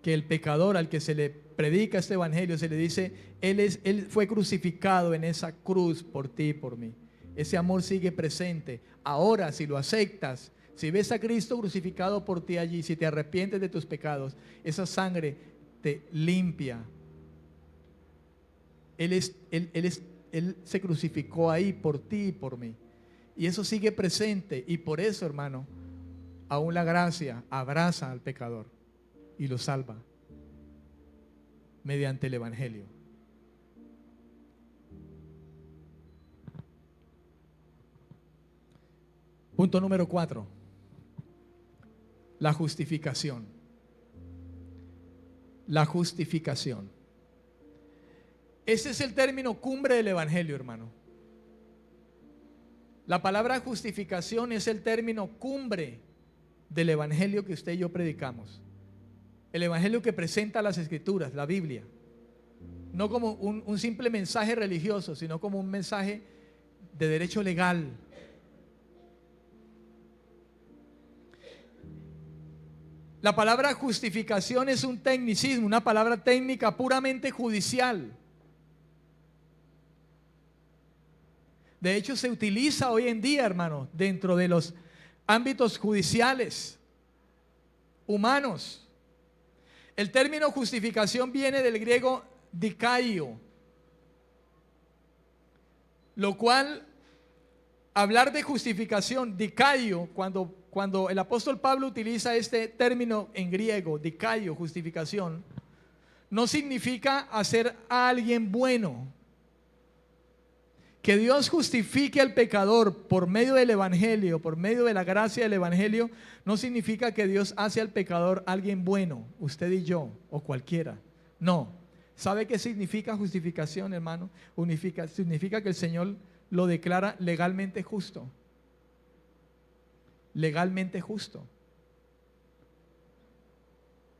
[SPEAKER 1] que el pecador al que se le predica este evangelio se le dice: Él fue crucificado en esa cruz por ti y por mí. Ese amor sigue presente. Ahora, si lo aceptas, si ves a Cristo crucificado por ti allí, si te arrepientes de tus pecados, esa sangre te limpia. Él se crucificó ahí por ti y por mí. Y eso sigue presente. Y por eso, hermano, aún la gracia abraza al pecador y lo salva mediante el evangelio. Punto número 4. La justificación. La justificación. Ese es el término cumbre del evangelio, hermano. La palabra justificación es el término cumbre del evangelio que usted y yo predicamos. El evangelio que presenta las escrituras, la Biblia. No como un simple mensaje religioso, sino como un mensaje de derecho legal. La palabra justificación es un tecnicismo, una palabra técnica puramente judicial. De hecho, se utiliza hoy en día, hermano, dentro de los ámbitos judiciales, humanos. El término justificación viene del griego dikaio, lo cual, hablar de justificación, dikaio, cuando el apóstol Pablo utiliza este término en griego, dikaio, justificación, no significa hacer a alguien bueno. Que Dios justifique al pecador por medio del evangelio, por medio de la gracia del evangelio, no significa que Dios hace al pecador alguien bueno, usted y yo, o cualquiera. No. ¿Sabe qué significa justificación, hermano? Significa que el Señor lo declara legalmente justo. Legalmente justo.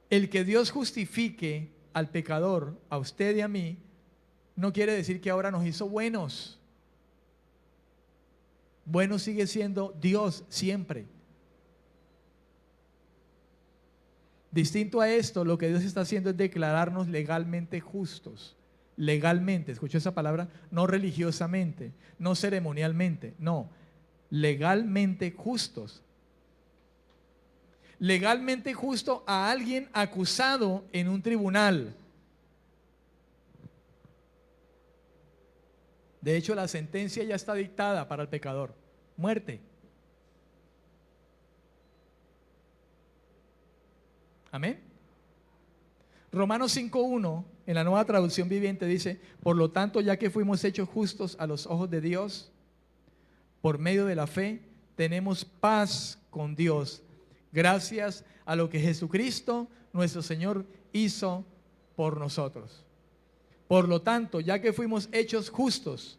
[SPEAKER 1] El que Dios justifique al pecador, a usted y a mí, no quiere decir que ahora nos hizo buenos. Bueno sigue siendo Dios siempre. Distinto a esto, lo que Dios está haciendo es declararnos legalmente justos. Legalmente, escuchó esa palabra, no religiosamente, no ceremonialmente, no, legalmente justos. Legalmente justo a alguien acusado en un tribunal. De hecho, la sentencia ya está dictada para el pecador: muerte. Amén. Romanos 5:1 en la Nueva Traducción Viviente dice: por lo tanto, ya que fuimos hechos justos a los ojos de Dios por medio de la fe, tenemos paz con Dios gracias a lo que Jesucristo nuestro Señor hizo por nosotros. Por lo tanto, ya que fuimos hechos justos,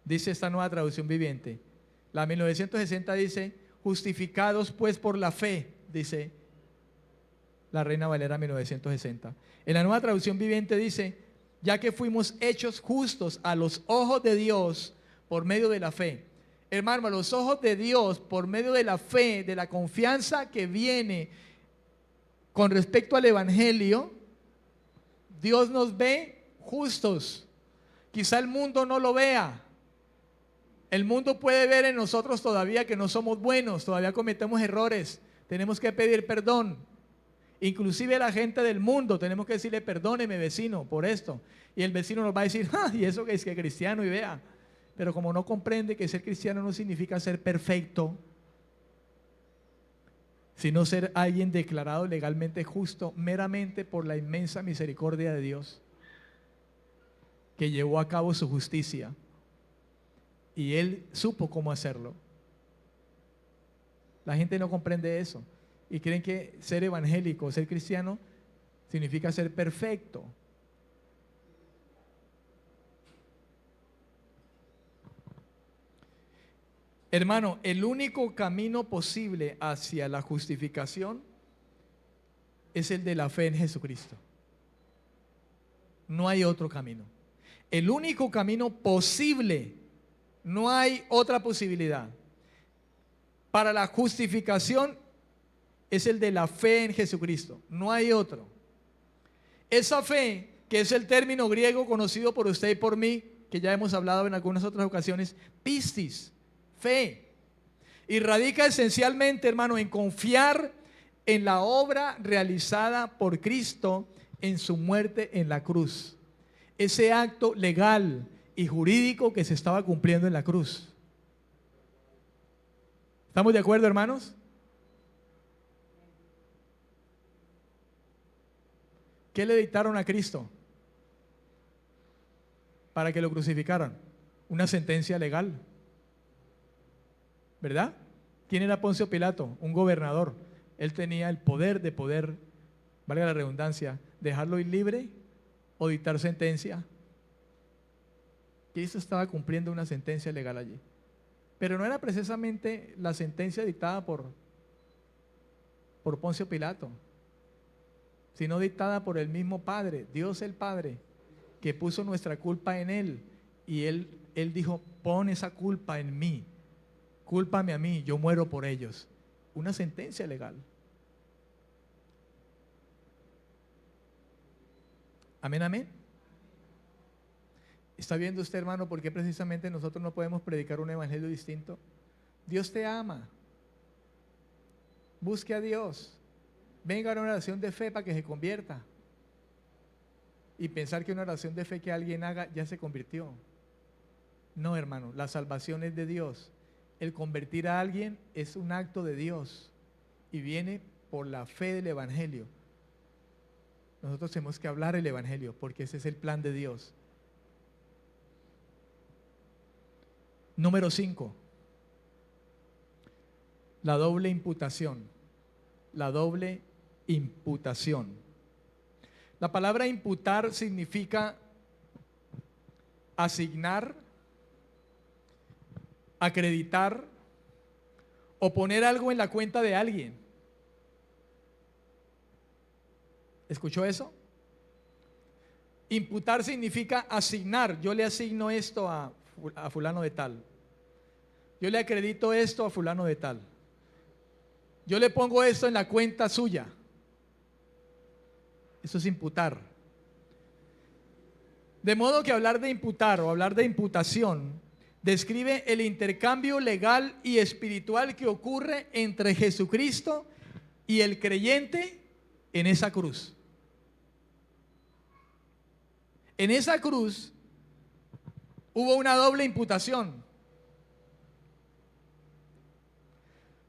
[SPEAKER 1] dice esta Nueva Traducción Viviente. La 1960 dice: justificados pues por la fe, dice la Reina Valera 1960. En la Nueva Traducción Viviente dice: ya que fuimos hechos justos a los ojos de Dios por medio de la fe. Hermano, a los ojos de Dios por medio de la fe, de la confianza que viene con respecto al evangelio, Dios nos ve justos. Quizá el mundo no lo vea. El mundo puede ver en nosotros todavía que no somos buenos, todavía cometemos errores, tenemos que pedir perdón. Inclusive la gente del mundo tenemos que decirle: perdóneme, vecino, por esto. Y el vecino nos va a decir: y eso que es que cristiano, y vea. Pero como no comprende que ser cristiano no significa ser perfecto, sino ser alguien declarado legalmente justo meramente por la inmensa misericordia de Dios. que llevó a cabo su justicia y Él supo cómo hacerlo. La gente no comprende eso y creen que ser evangélico, ser cristiano, significa ser perfecto. Hermano, el único camino posible hacia la justificación es el de la fe en Jesucristo. No hay otro camino. El único camino posible, no hay otra posibilidad. Para la justificación es el de la fe en Jesucristo. No hay otro. Esa fe, que es el término griego conocido por usted y por mí, que ya hemos hablado en algunas otras ocasiones, pistis, fe, y radica esencialmente, hermano, en confiar en la obra realizada por Cristo en su muerte en la cruz. Ese acto legal y jurídico que se estaba cumpliendo en la cruz. ¿Estamos de acuerdo, hermanos? ¿Qué le dictaron a Cristo para que lo crucificaran? Una sentencia legal, ¿verdad? ¿Quién era Poncio Pilato? Un gobernador. Él tenía el poder de poder, valga la redundancia, dejarlo ir libre o dictar sentencia. Cristo estaba cumpliendo una sentencia legal allí. Pero no era precisamente la sentencia dictada por Poncio Pilato, sino dictada por el mismo Padre, Dios el Padre, que puso nuestra culpa en Él. Y Él dijo, pon esa culpa en mí, cúlpame a mí, yo muero por ellos. Una sentencia legal. Amén, amén. ¿Está viendo usted, hermano, por qué precisamente nosotros no podemos predicar un evangelio distinto? Dios te ama. Busque a Dios. Venga a una oración de fe para que se convierta. Y pensar que una oración de fe que alguien haga ya se convirtió. No, hermano, la salvación es de Dios. El convertir a alguien es un acto de Dios y viene por la fe del evangelio. Nosotros tenemos que hablar el evangelio porque ese es el plan de Dios. Número 5. La doble imputación. La doble imputación. La palabra imputar significa asignar, acreditar o poner algo en la cuenta de alguien. ¿Escuchó eso? Imputar significa asignar. Yo le asigno esto a fulano de tal. Yo le acredito esto a fulano de tal. Yo le pongo esto en la cuenta suya. Eso es imputar. De modo que hablar de imputar o hablar de imputación describe el intercambio legal y espiritual que ocurre entre Jesucristo y el creyente en esa cruz. En esa cruz hubo una doble imputación.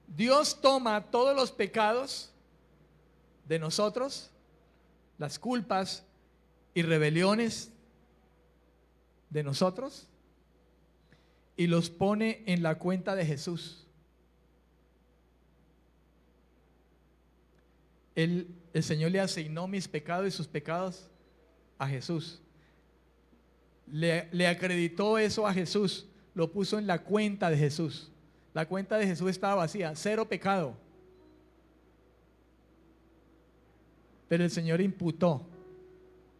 [SPEAKER 1] Dios toma todos los pecados de nosotros, las culpas y rebeliones de nosotros, y los pone en la cuenta de Jesús. El Señor le asignó mis pecados y sus pecados a Jesús. Le acreditó eso a Jesús, lo puso en la cuenta de Jesús. La cuenta de Jesús estaba vacía, cero pecado. Pero el Señor imputó,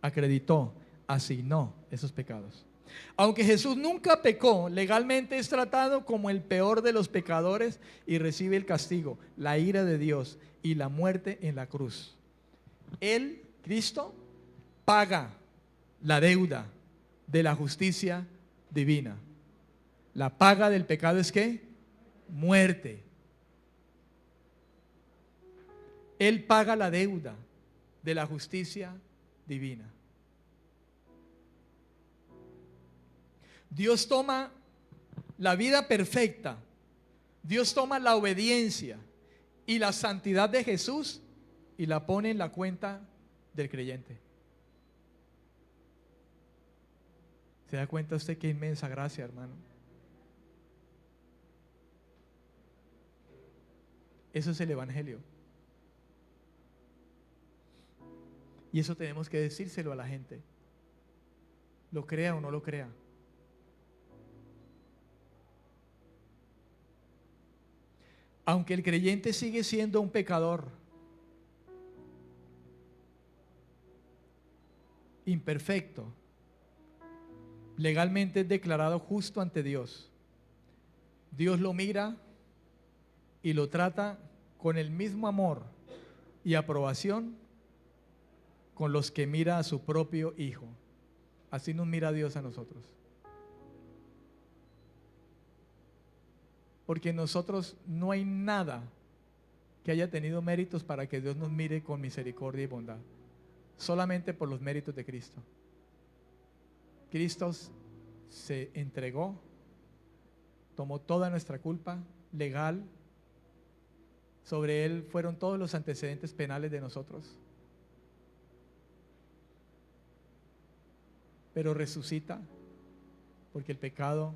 [SPEAKER 1] acreditó, asignó esos pecados. Aunque Jesús nunca pecó, legalmente es tratado como el peor de los pecadores y recibe el castigo, la ira de Dios y la muerte en la cruz. Él, Cristo, paga la deuda de la justicia divina. La paga del pecado es ¿qué? Muerte. Él paga la deuda de la justicia divina. Dios toma la vida perfecta, Dios toma la obediencia y la santidad de Jesús y la pone en la cuenta del creyente. ¿Se da cuenta usted qué inmensa gracia, hermano? Eso es el Evangelio. Y eso tenemos que decírselo a la gente. Lo crea o no lo crea. Aunque el creyente sigue siendo un pecador, imperfecto, legalmente es declarado justo ante Dios. Dios lo mira y lo trata con el mismo amor y aprobación con los que mira a su propio Hijo. Así nos mira Dios a nosotros. Porque en nosotros no hay nada que haya tenido méritos para que Dios nos mire con misericordia y bondad. Solamente por los méritos de Cristo. Cristo se entregó, tomó toda nuestra culpa legal. Sobre Él fueron todos los antecedentes penales de nosotros. Pero resucita porque el pecado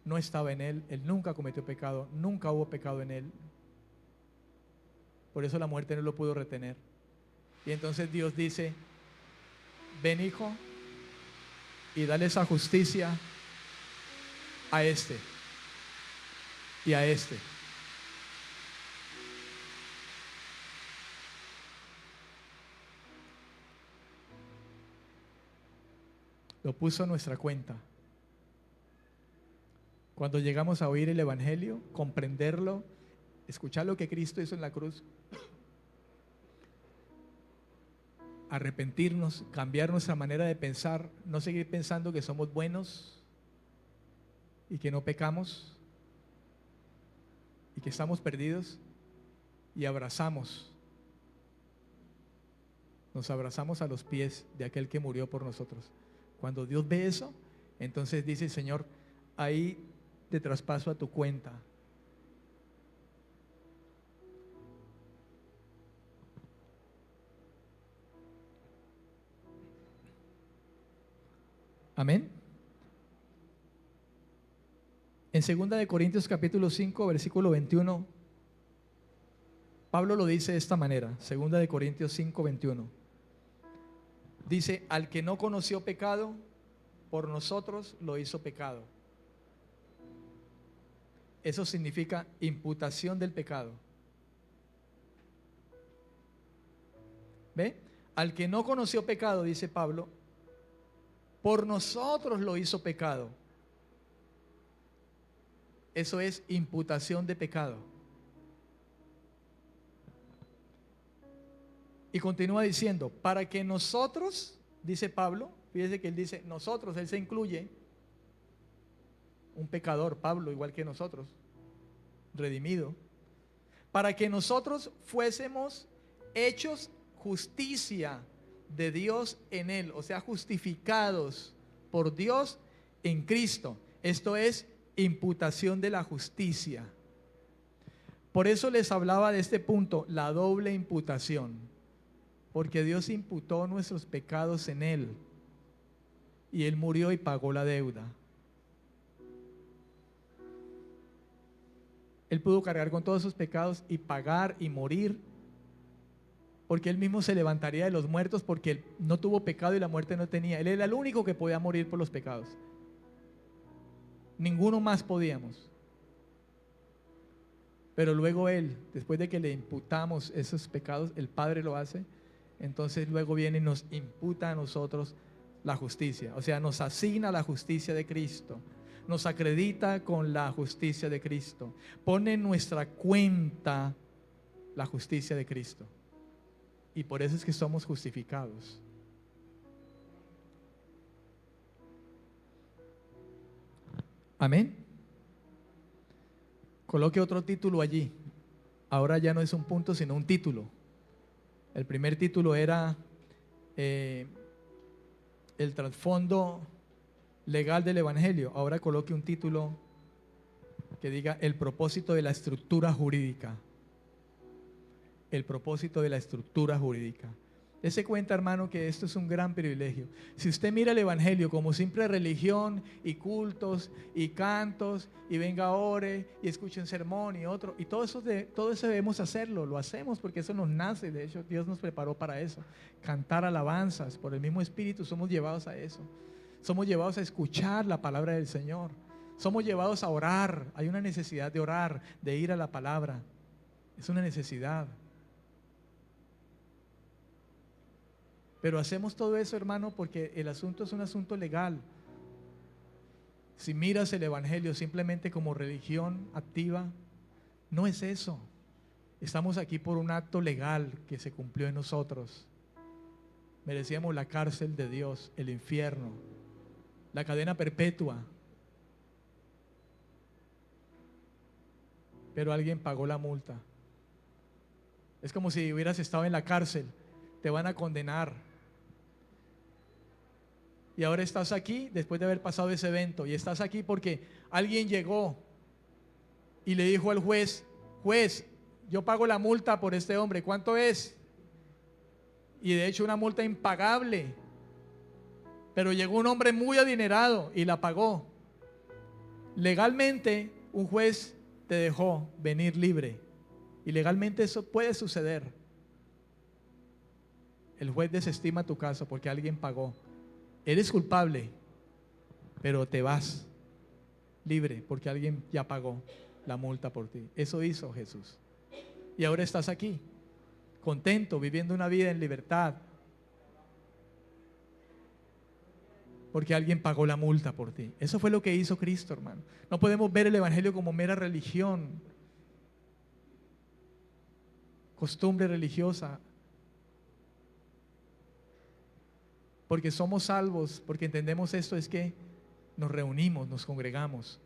[SPEAKER 1] no estaba en Él. Él nunca cometió pecado, nunca hubo pecado en Él. Por eso la muerte no lo pudo retener. Y entonces Dios dice: ven, hijo, y dale esa justicia a este y a este. Lo puso a nuestra cuenta. Cuando llegamos a oír el Evangelio, comprenderlo, escuchar lo que Cristo hizo en la cruz, arrepentirnos, cambiar nuestra manera de pensar, no seguir pensando que somos buenos y que no pecamos y que estamos perdidos, y nos abrazamos a los pies de aquel que murió por nosotros. Cuando Dios ve eso, entonces dice: Señor, ahí te traspaso a tu cuenta. Amén. En 2 Corintios capítulo 5, versículo 21, Pablo lo dice de esta manera. 2 Corintios 5, 21. Dice: al que no conoció pecado, por nosotros lo hizo pecado. Eso significa imputación del pecado. ¿Ve? Al que no conoció pecado, dice Pablo, por nosotros lo hizo pecado. Eso es imputación de pecado. Y continúa diciendo: para que nosotros, dice Pablo, fíjese que él dice nosotros, él se incluye, un pecador, Pablo, igual que nosotros, redimido, para que nosotros fuésemos hechos justicia de Dios en él, o sea, justificados por Dios en Cristo. Esto es imputación de la justicia. Por eso les hablaba de este punto, la doble imputación, porque Dios imputó nuestros pecados en él y él murió y pagó la deuda. Él pudo cargar con todos sus pecados y pagar y morir, porque él mismo se levantaría de los muertos, porque él no tuvo pecado y la muerte no tenía. Él era el único que podía morir por los pecados. Ninguno más podíamos. Pero luego él, después de que le imputamos esos pecados, el Padre lo hace, entonces luego viene y nos imputa a nosotros la justicia. O sea, nos asigna la justicia de Cristo. Nos acredita con la justicia de Cristo. Pone en nuestra cuenta la justicia de Cristo. Y por eso es que somos justificados. Amén. Coloque otro título allí. Ahora ya no es un punto, sino un título. El primer título era el trasfondo legal del Evangelio. Ahora coloque un título que diga el propósito de la estructura jurídica. El propósito de la estructura jurídica. Dese cuenta, hermano, que esto es un gran privilegio. Si usted mira el evangelio como simple religión y cultos y cantos y venga, ore y escuche un sermón y otro, y todo eso debemos hacerlo, lo hacemos porque eso nos nace. De hecho, Dios nos preparó para eso, cantar alabanzas por el mismo Espíritu. Somos llevados a eso, somos llevados a escuchar la palabra del Señor, somos llevados a orar. Hay una necesidad de orar, de ir a la palabra, es una necesidad. Pero hacemos todo eso, hermano, porque el asunto es un asunto legal. Si miras el evangelio simplemente como religión activa, no es eso. Estamos aquí por un acto legal que se cumplió en nosotros. Merecíamos la cárcel de Dios, el infierno, la cadena perpetua. Pero alguien pagó la multa. Es como si hubieras estado en la cárcel, te van a condenar. Y ahora estás aquí después de haber pasado ese evento. Y estás aquí porque alguien llegó y le dijo al juez: juez, yo pago la multa por este hombre, ¿cuánto es? Y de hecho una multa impagable. Pero llegó un hombre muy adinerado y la pagó. Legalmente un juez te dejó venir libre. Y legalmente eso puede suceder. El juez desestima tu caso porque alguien pagó. Eres culpable, pero te vas libre porque alguien ya pagó la multa por ti. Eso hizo Jesús. Y ahora estás aquí, contento, viviendo una vida en libertad, porque alguien pagó la multa por ti. Eso fue lo que hizo Cristo, hermano. No podemos ver el evangelio como mera religión, costumbre religiosa. Porque somos salvos, porque entendemos esto, es que nos reunimos, nos congregamos,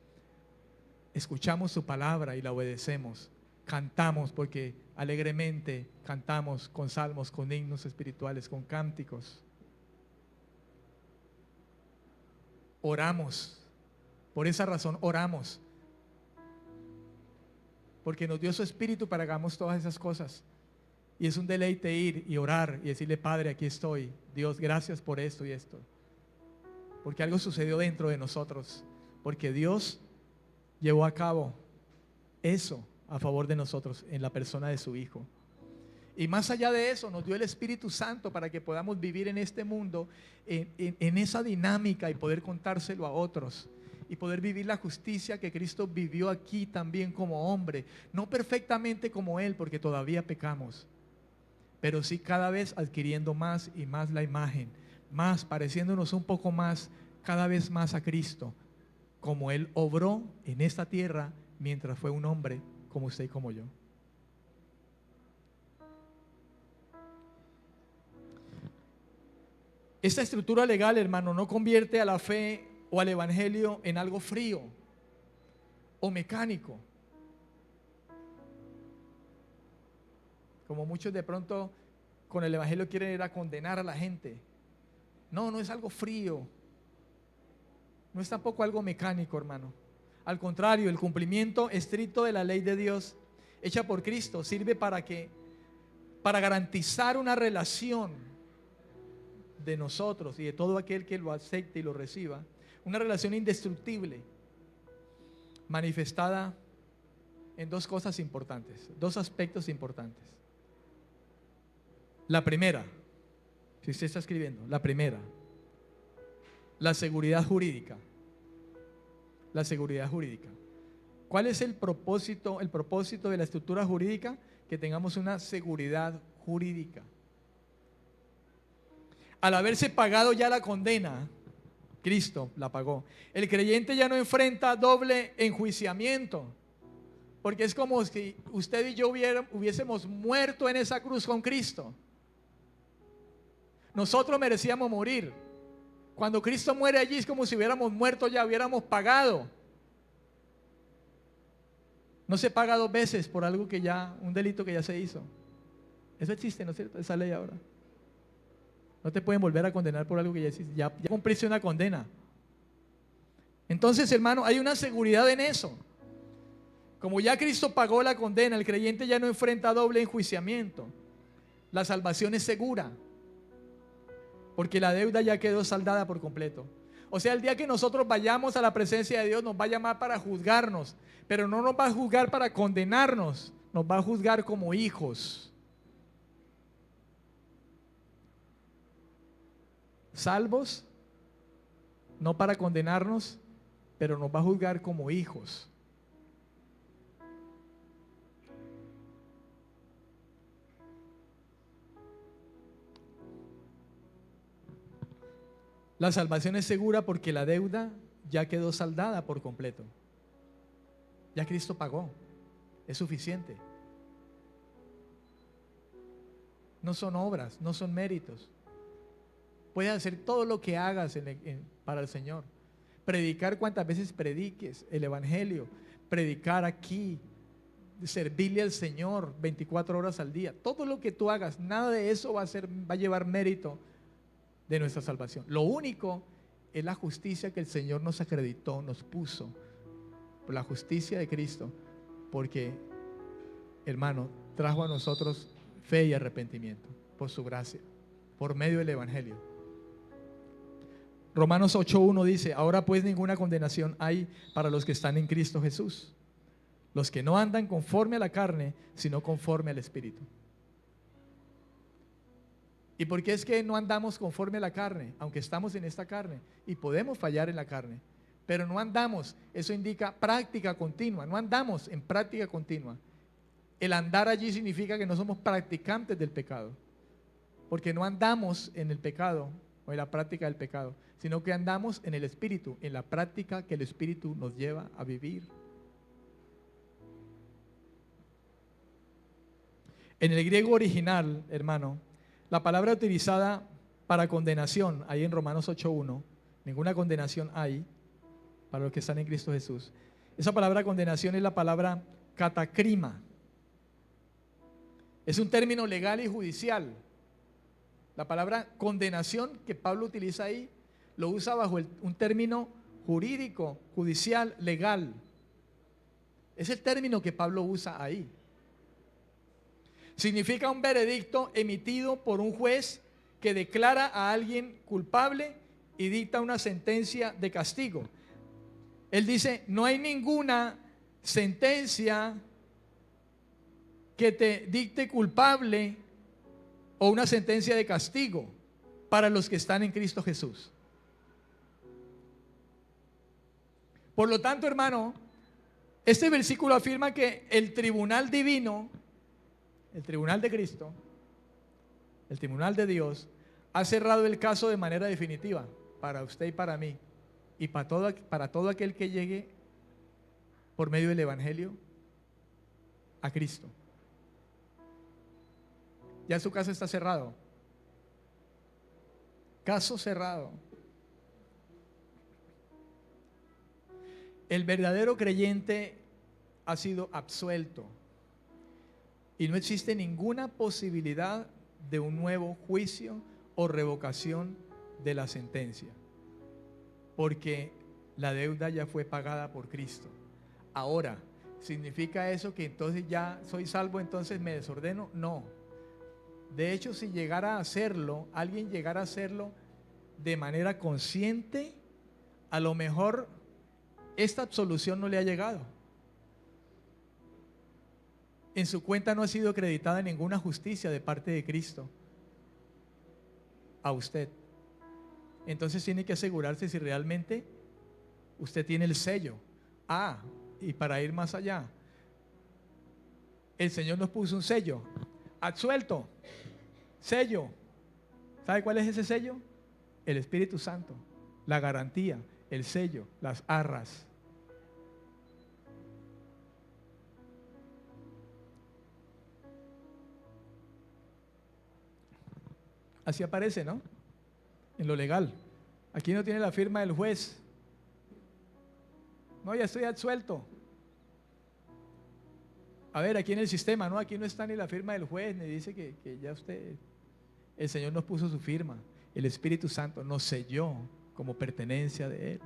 [SPEAKER 1] escuchamos su palabra y la obedecemos, cantamos porque alegremente cantamos con salmos, con himnos espirituales, con cánticos, oramos. Por esa razón oramos, porque nos dio su Espíritu para que hagamos todas esas cosas. Y es un deleite ir y orar y decirle: Padre, aquí estoy. Dios, gracias por esto y esto. Porque algo sucedió dentro de nosotros. Porque Dios llevó a cabo eso a favor de nosotros en la persona de su Hijo. Y más allá de eso, nos dio el Espíritu Santo para que podamos vivir en este mundo, en esa dinámica, y poder contárselo a otros. Y poder vivir la justicia que Cristo vivió aquí también como hombre. No perfectamente como Él, porque todavía pecamos, pero sí cada vez adquiriendo más y más la imagen, más pareciéndonos un poco más, cada vez más a Cristo, como Él obró en esta tierra mientras fue un hombre como usted y como yo. Esta estructura legal, hermano, no convierte a la fe o al evangelio en algo frío o mecánico, como muchos de pronto con el evangelio quieren ir a condenar a la gente. No, no es algo frío, no es tampoco algo mecánico, hermano. Al contrario, el cumplimiento estricto de la ley de Dios hecha por Cristo sirve para garantizar una relación de nosotros y de todo aquel que lo acepte y lo reciba, una relación indestructible, manifestada en dos cosas importantes, dos aspectos importantes. La primera, si usted está escribiendo, la primera, la seguridad jurídica. La seguridad jurídica. ¿Cuál es el propósito de la estructura jurídica? Que tengamos una seguridad jurídica. Al haberse pagado ya la condena, Cristo la pagó. El creyente ya no enfrenta doble enjuiciamiento, porque es como si usted y yo hubiésemos muerto en esa cruz con Cristo. Nosotros merecíamos morir. Cuando Cristo muere allí es como si hubiéramos muerto ya, hubiéramos pagado. No se paga dos veces por algo que ya, un delito que ya se hizo. Eso existe, ¿no es cierto? Esa ley ahora. No te pueden volver a condenar por algo que ya hiciste. Ya cumpliste una condena. Entonces, hermano, hay una seguridad en eso. Como ya Cristo pagó la condena, el creyente ya no enfrenta doble enjuiciamiento. La salvación es segura. porque la deuda ya quedó saldada por completo. O sea, el día que nosotros vayamos a la presencia de Dios nos va a llamar para juzgarnos, pero no nos va a juzgar para condenarnos, nos va a juzgar como hijos. Salvos, no para condenarnos, pero nos va a juzgar como hijos. La salvación es segura porque la deuda ya quedó saldada por completo. Ya Cristo pagó. Es suficiente. No son obras, no son méritos. Puedes hacer todo lo que hagas para el Señor. Predicar cuantas veces prediques el Evangelio. Predicar aquí. Servirle al Señor 24 horas al día. Todo lo que tú hagas, nada de eso va a llevar mérito de nuestra salvación. Lo único es la justicia que el Señor nos acreditó, nos puso, por la justicia de Cristo, porque, hermano, trajo a nosotros fe y arrepentimiento por su gracia, por medio del Evangelio. Romanos 8:1 dice: ahora pues ninguna condenación hay para los que están en Cristo Jesús, los que no andan conforme a la carne, sino conforme al Espíritu. ¿Y por qué es que no andamos conforme a la carne? Aunque estamos en esta carne y podemos fallar en la carne, pero no andamos. Eso indica práctica continua. No andamos en práctica continua. El andar allí significa que no somos practicantes del pecado, porque no andamos en el pecado o en la práctica del pecado, sino que andamos en el Espíritu, en la práctica que el Espíritu nos lleva a vivir. En el griego original, hermano, la palabra utilizada para condenación, ahí en Romanos 8:1, ninguna condenación hay para los que están en Cristo Jesús. Esa palabra condenación es la palabra catacrima. Es un término legal y judicial. La palabra condenación que Pablo utiliza ahí, lo usa bajo un término jurídico, judicial, legal. Es el término que Pablo usa ahí. Significa un veredicto emitido por un juez que declara a alguien culpable y dicta una sentencia de castigo. Él dice: no hay ninguna sentencia que te dicte culpable o una sentencia de castigo para los que están en Cristo Jesús. Por lo tanto, hermano, este versículo afirma que el tribunal divino, el tribunal de Cristo, el tribunal de Dios, ha cerrado el caso de manera definitiva para usted y para mí y para todo aquel que llegue por medio del Evangelio a Cristo. Ya su caso está cerrado. Caso cerrado. El verdadero creyente ha sido absuelto. Y no existe ninguna posibilidad de un nuevo juicio o revocación de la sentencia, porque la deuda ya fue pagada por Cristo. Ahora, ¿significa eso que entonces ya soy salvo, entonces me desordeno? No. De hecho, si llegara a hacerlo, alguien llegara a hacerlo de manera consciente, a lo mejor esta absolución no le ha llegado. En su cuenta no ha sido acreditada ninguna justicia de parte de Cristo a usted. Entonces tiene que asegurarse si realmente usted tiene el sello. Y para ir más allá, el Señor nos puso un sello: absuelto, sello. ¿Sabe cuál es ese sello? El Espíritu Santo, la garantía, el sello, las arras. Así aparece, ¿no? En lo legal. Aquí no tiene la firma del juez. No, ya estoy absuelto. A ver, aquí en el sistema, ¿no? Aquí no está ni la firma del juez, ni dice que ya usted. El Señor nos puso su firma. El Espíritu Santo nos selló como pertenencia de Él.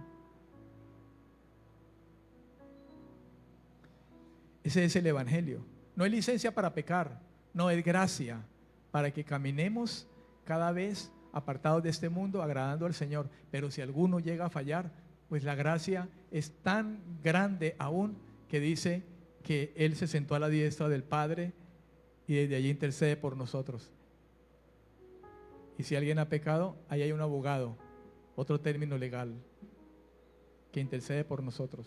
[SPEAKER 1] Ese es el Evangelio. No es licencia para pecar, no, es gracia para que caminemos cada vez apartados de este mundo, agradando al Señor. Pero si alguno llega a fallar, pues la gracia es tan grande aún que dice que Él se sentó a la diestra del Padre y desde allí intercede por nosotros. Y si alguien ha pecado, ahí hay un abogado, otro término legal, que intercede por nosotros.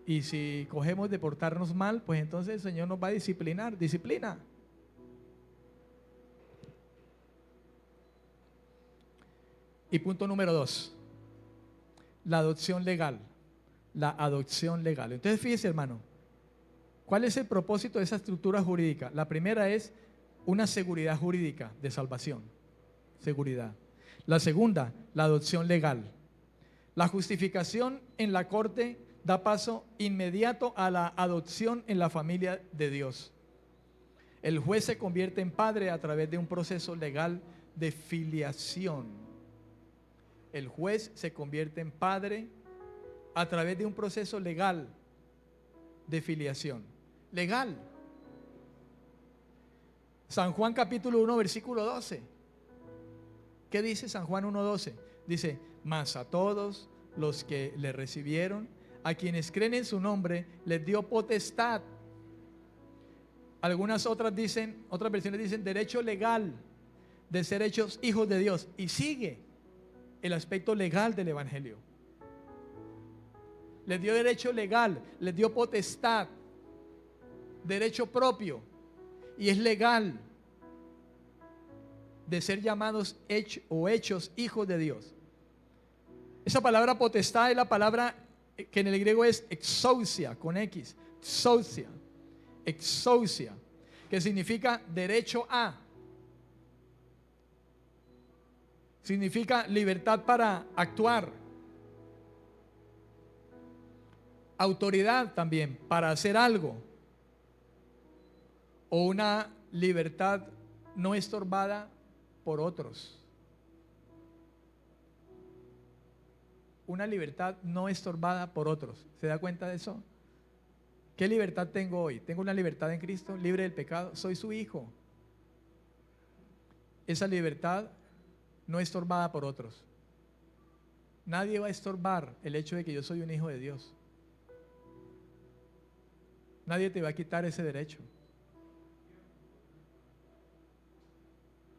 [SPEAKER 1] Y si cogemos de portarnos mal, pues entonces el Señor nos va a disciplinar. Disciplina. Y punto número 2, la adopción legal. La adopción legal. Entonces fíjese, hermano, ¿cuál es el propósito de esa estructura jurídica? La primera es una seguridad jurídica de salvación. Seguridad. La segunda, la adopción legal. La justificación en la corte da paso inmediato a la adopción en la familia de Dios. El juez se convierte en padre a través de un proceso legal de filiación. El juez se convierte en padre a través de un proceso legal de filiación. Legal. San Juan capítulo 1 versículo 12. ¿Qué dice San Juan 1:12? Dice, mas a todos los que le recibieron, a quienes creen en su nombre, les dio potestad. Algunas otras versiones dicen derecho legal de ser hechos hijos de Dios. Y sigue el aspecto legal del evangelio. Les dio derecho legal, les dio potestad, derecho propio, y es legal de ser llamados hechos hijos de Dios. Esa palabra potestad es la palabra que en el griego es exousia, con X, exousia, que significa derecho a, significa libertad para actuar, autoridad también para hacer algo, o una libertad no estorbada por otros. Una libertad no estorbada por otros. ¿Se da cuenta de eso? ¿Qué libertad tengo hoy? Tengo una libertad en Cristo, libre del pecado. Soy su hijo. Esa libertad no estorbada por otros. Nadie va a estorbar el hecho de que yo soy un hijo de Dios. Nadie te va a quitar ese derecho.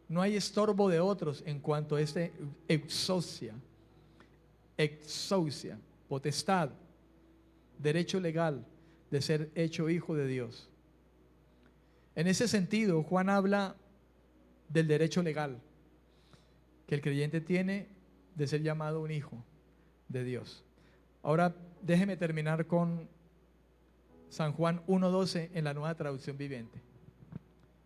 [SPEAKER 1] No hay estorbo de otros en cuanto a este exousia, potestad, derecho legal de ser hecho hijo de Dios. En ese sentido, Juan habla del derecho legal que el creyente tiene de ser llamado un hijo de Dios. Ahora déjeme terminar con San Juan 1:12 en la Nueva Traducción Viviente.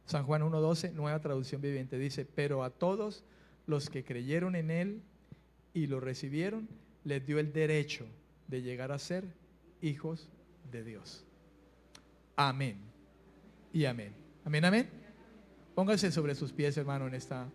[SPEAKER 1] San Juan 1:12, Nueva Traducción Viviente, dice, pero a todos los que creyeron en Él y lo recibieron, les dio el derecho de llegar a ser hijos de Dios. Amén y amén. Amén, amén. Póngase sobre sus pies, hermano, en esta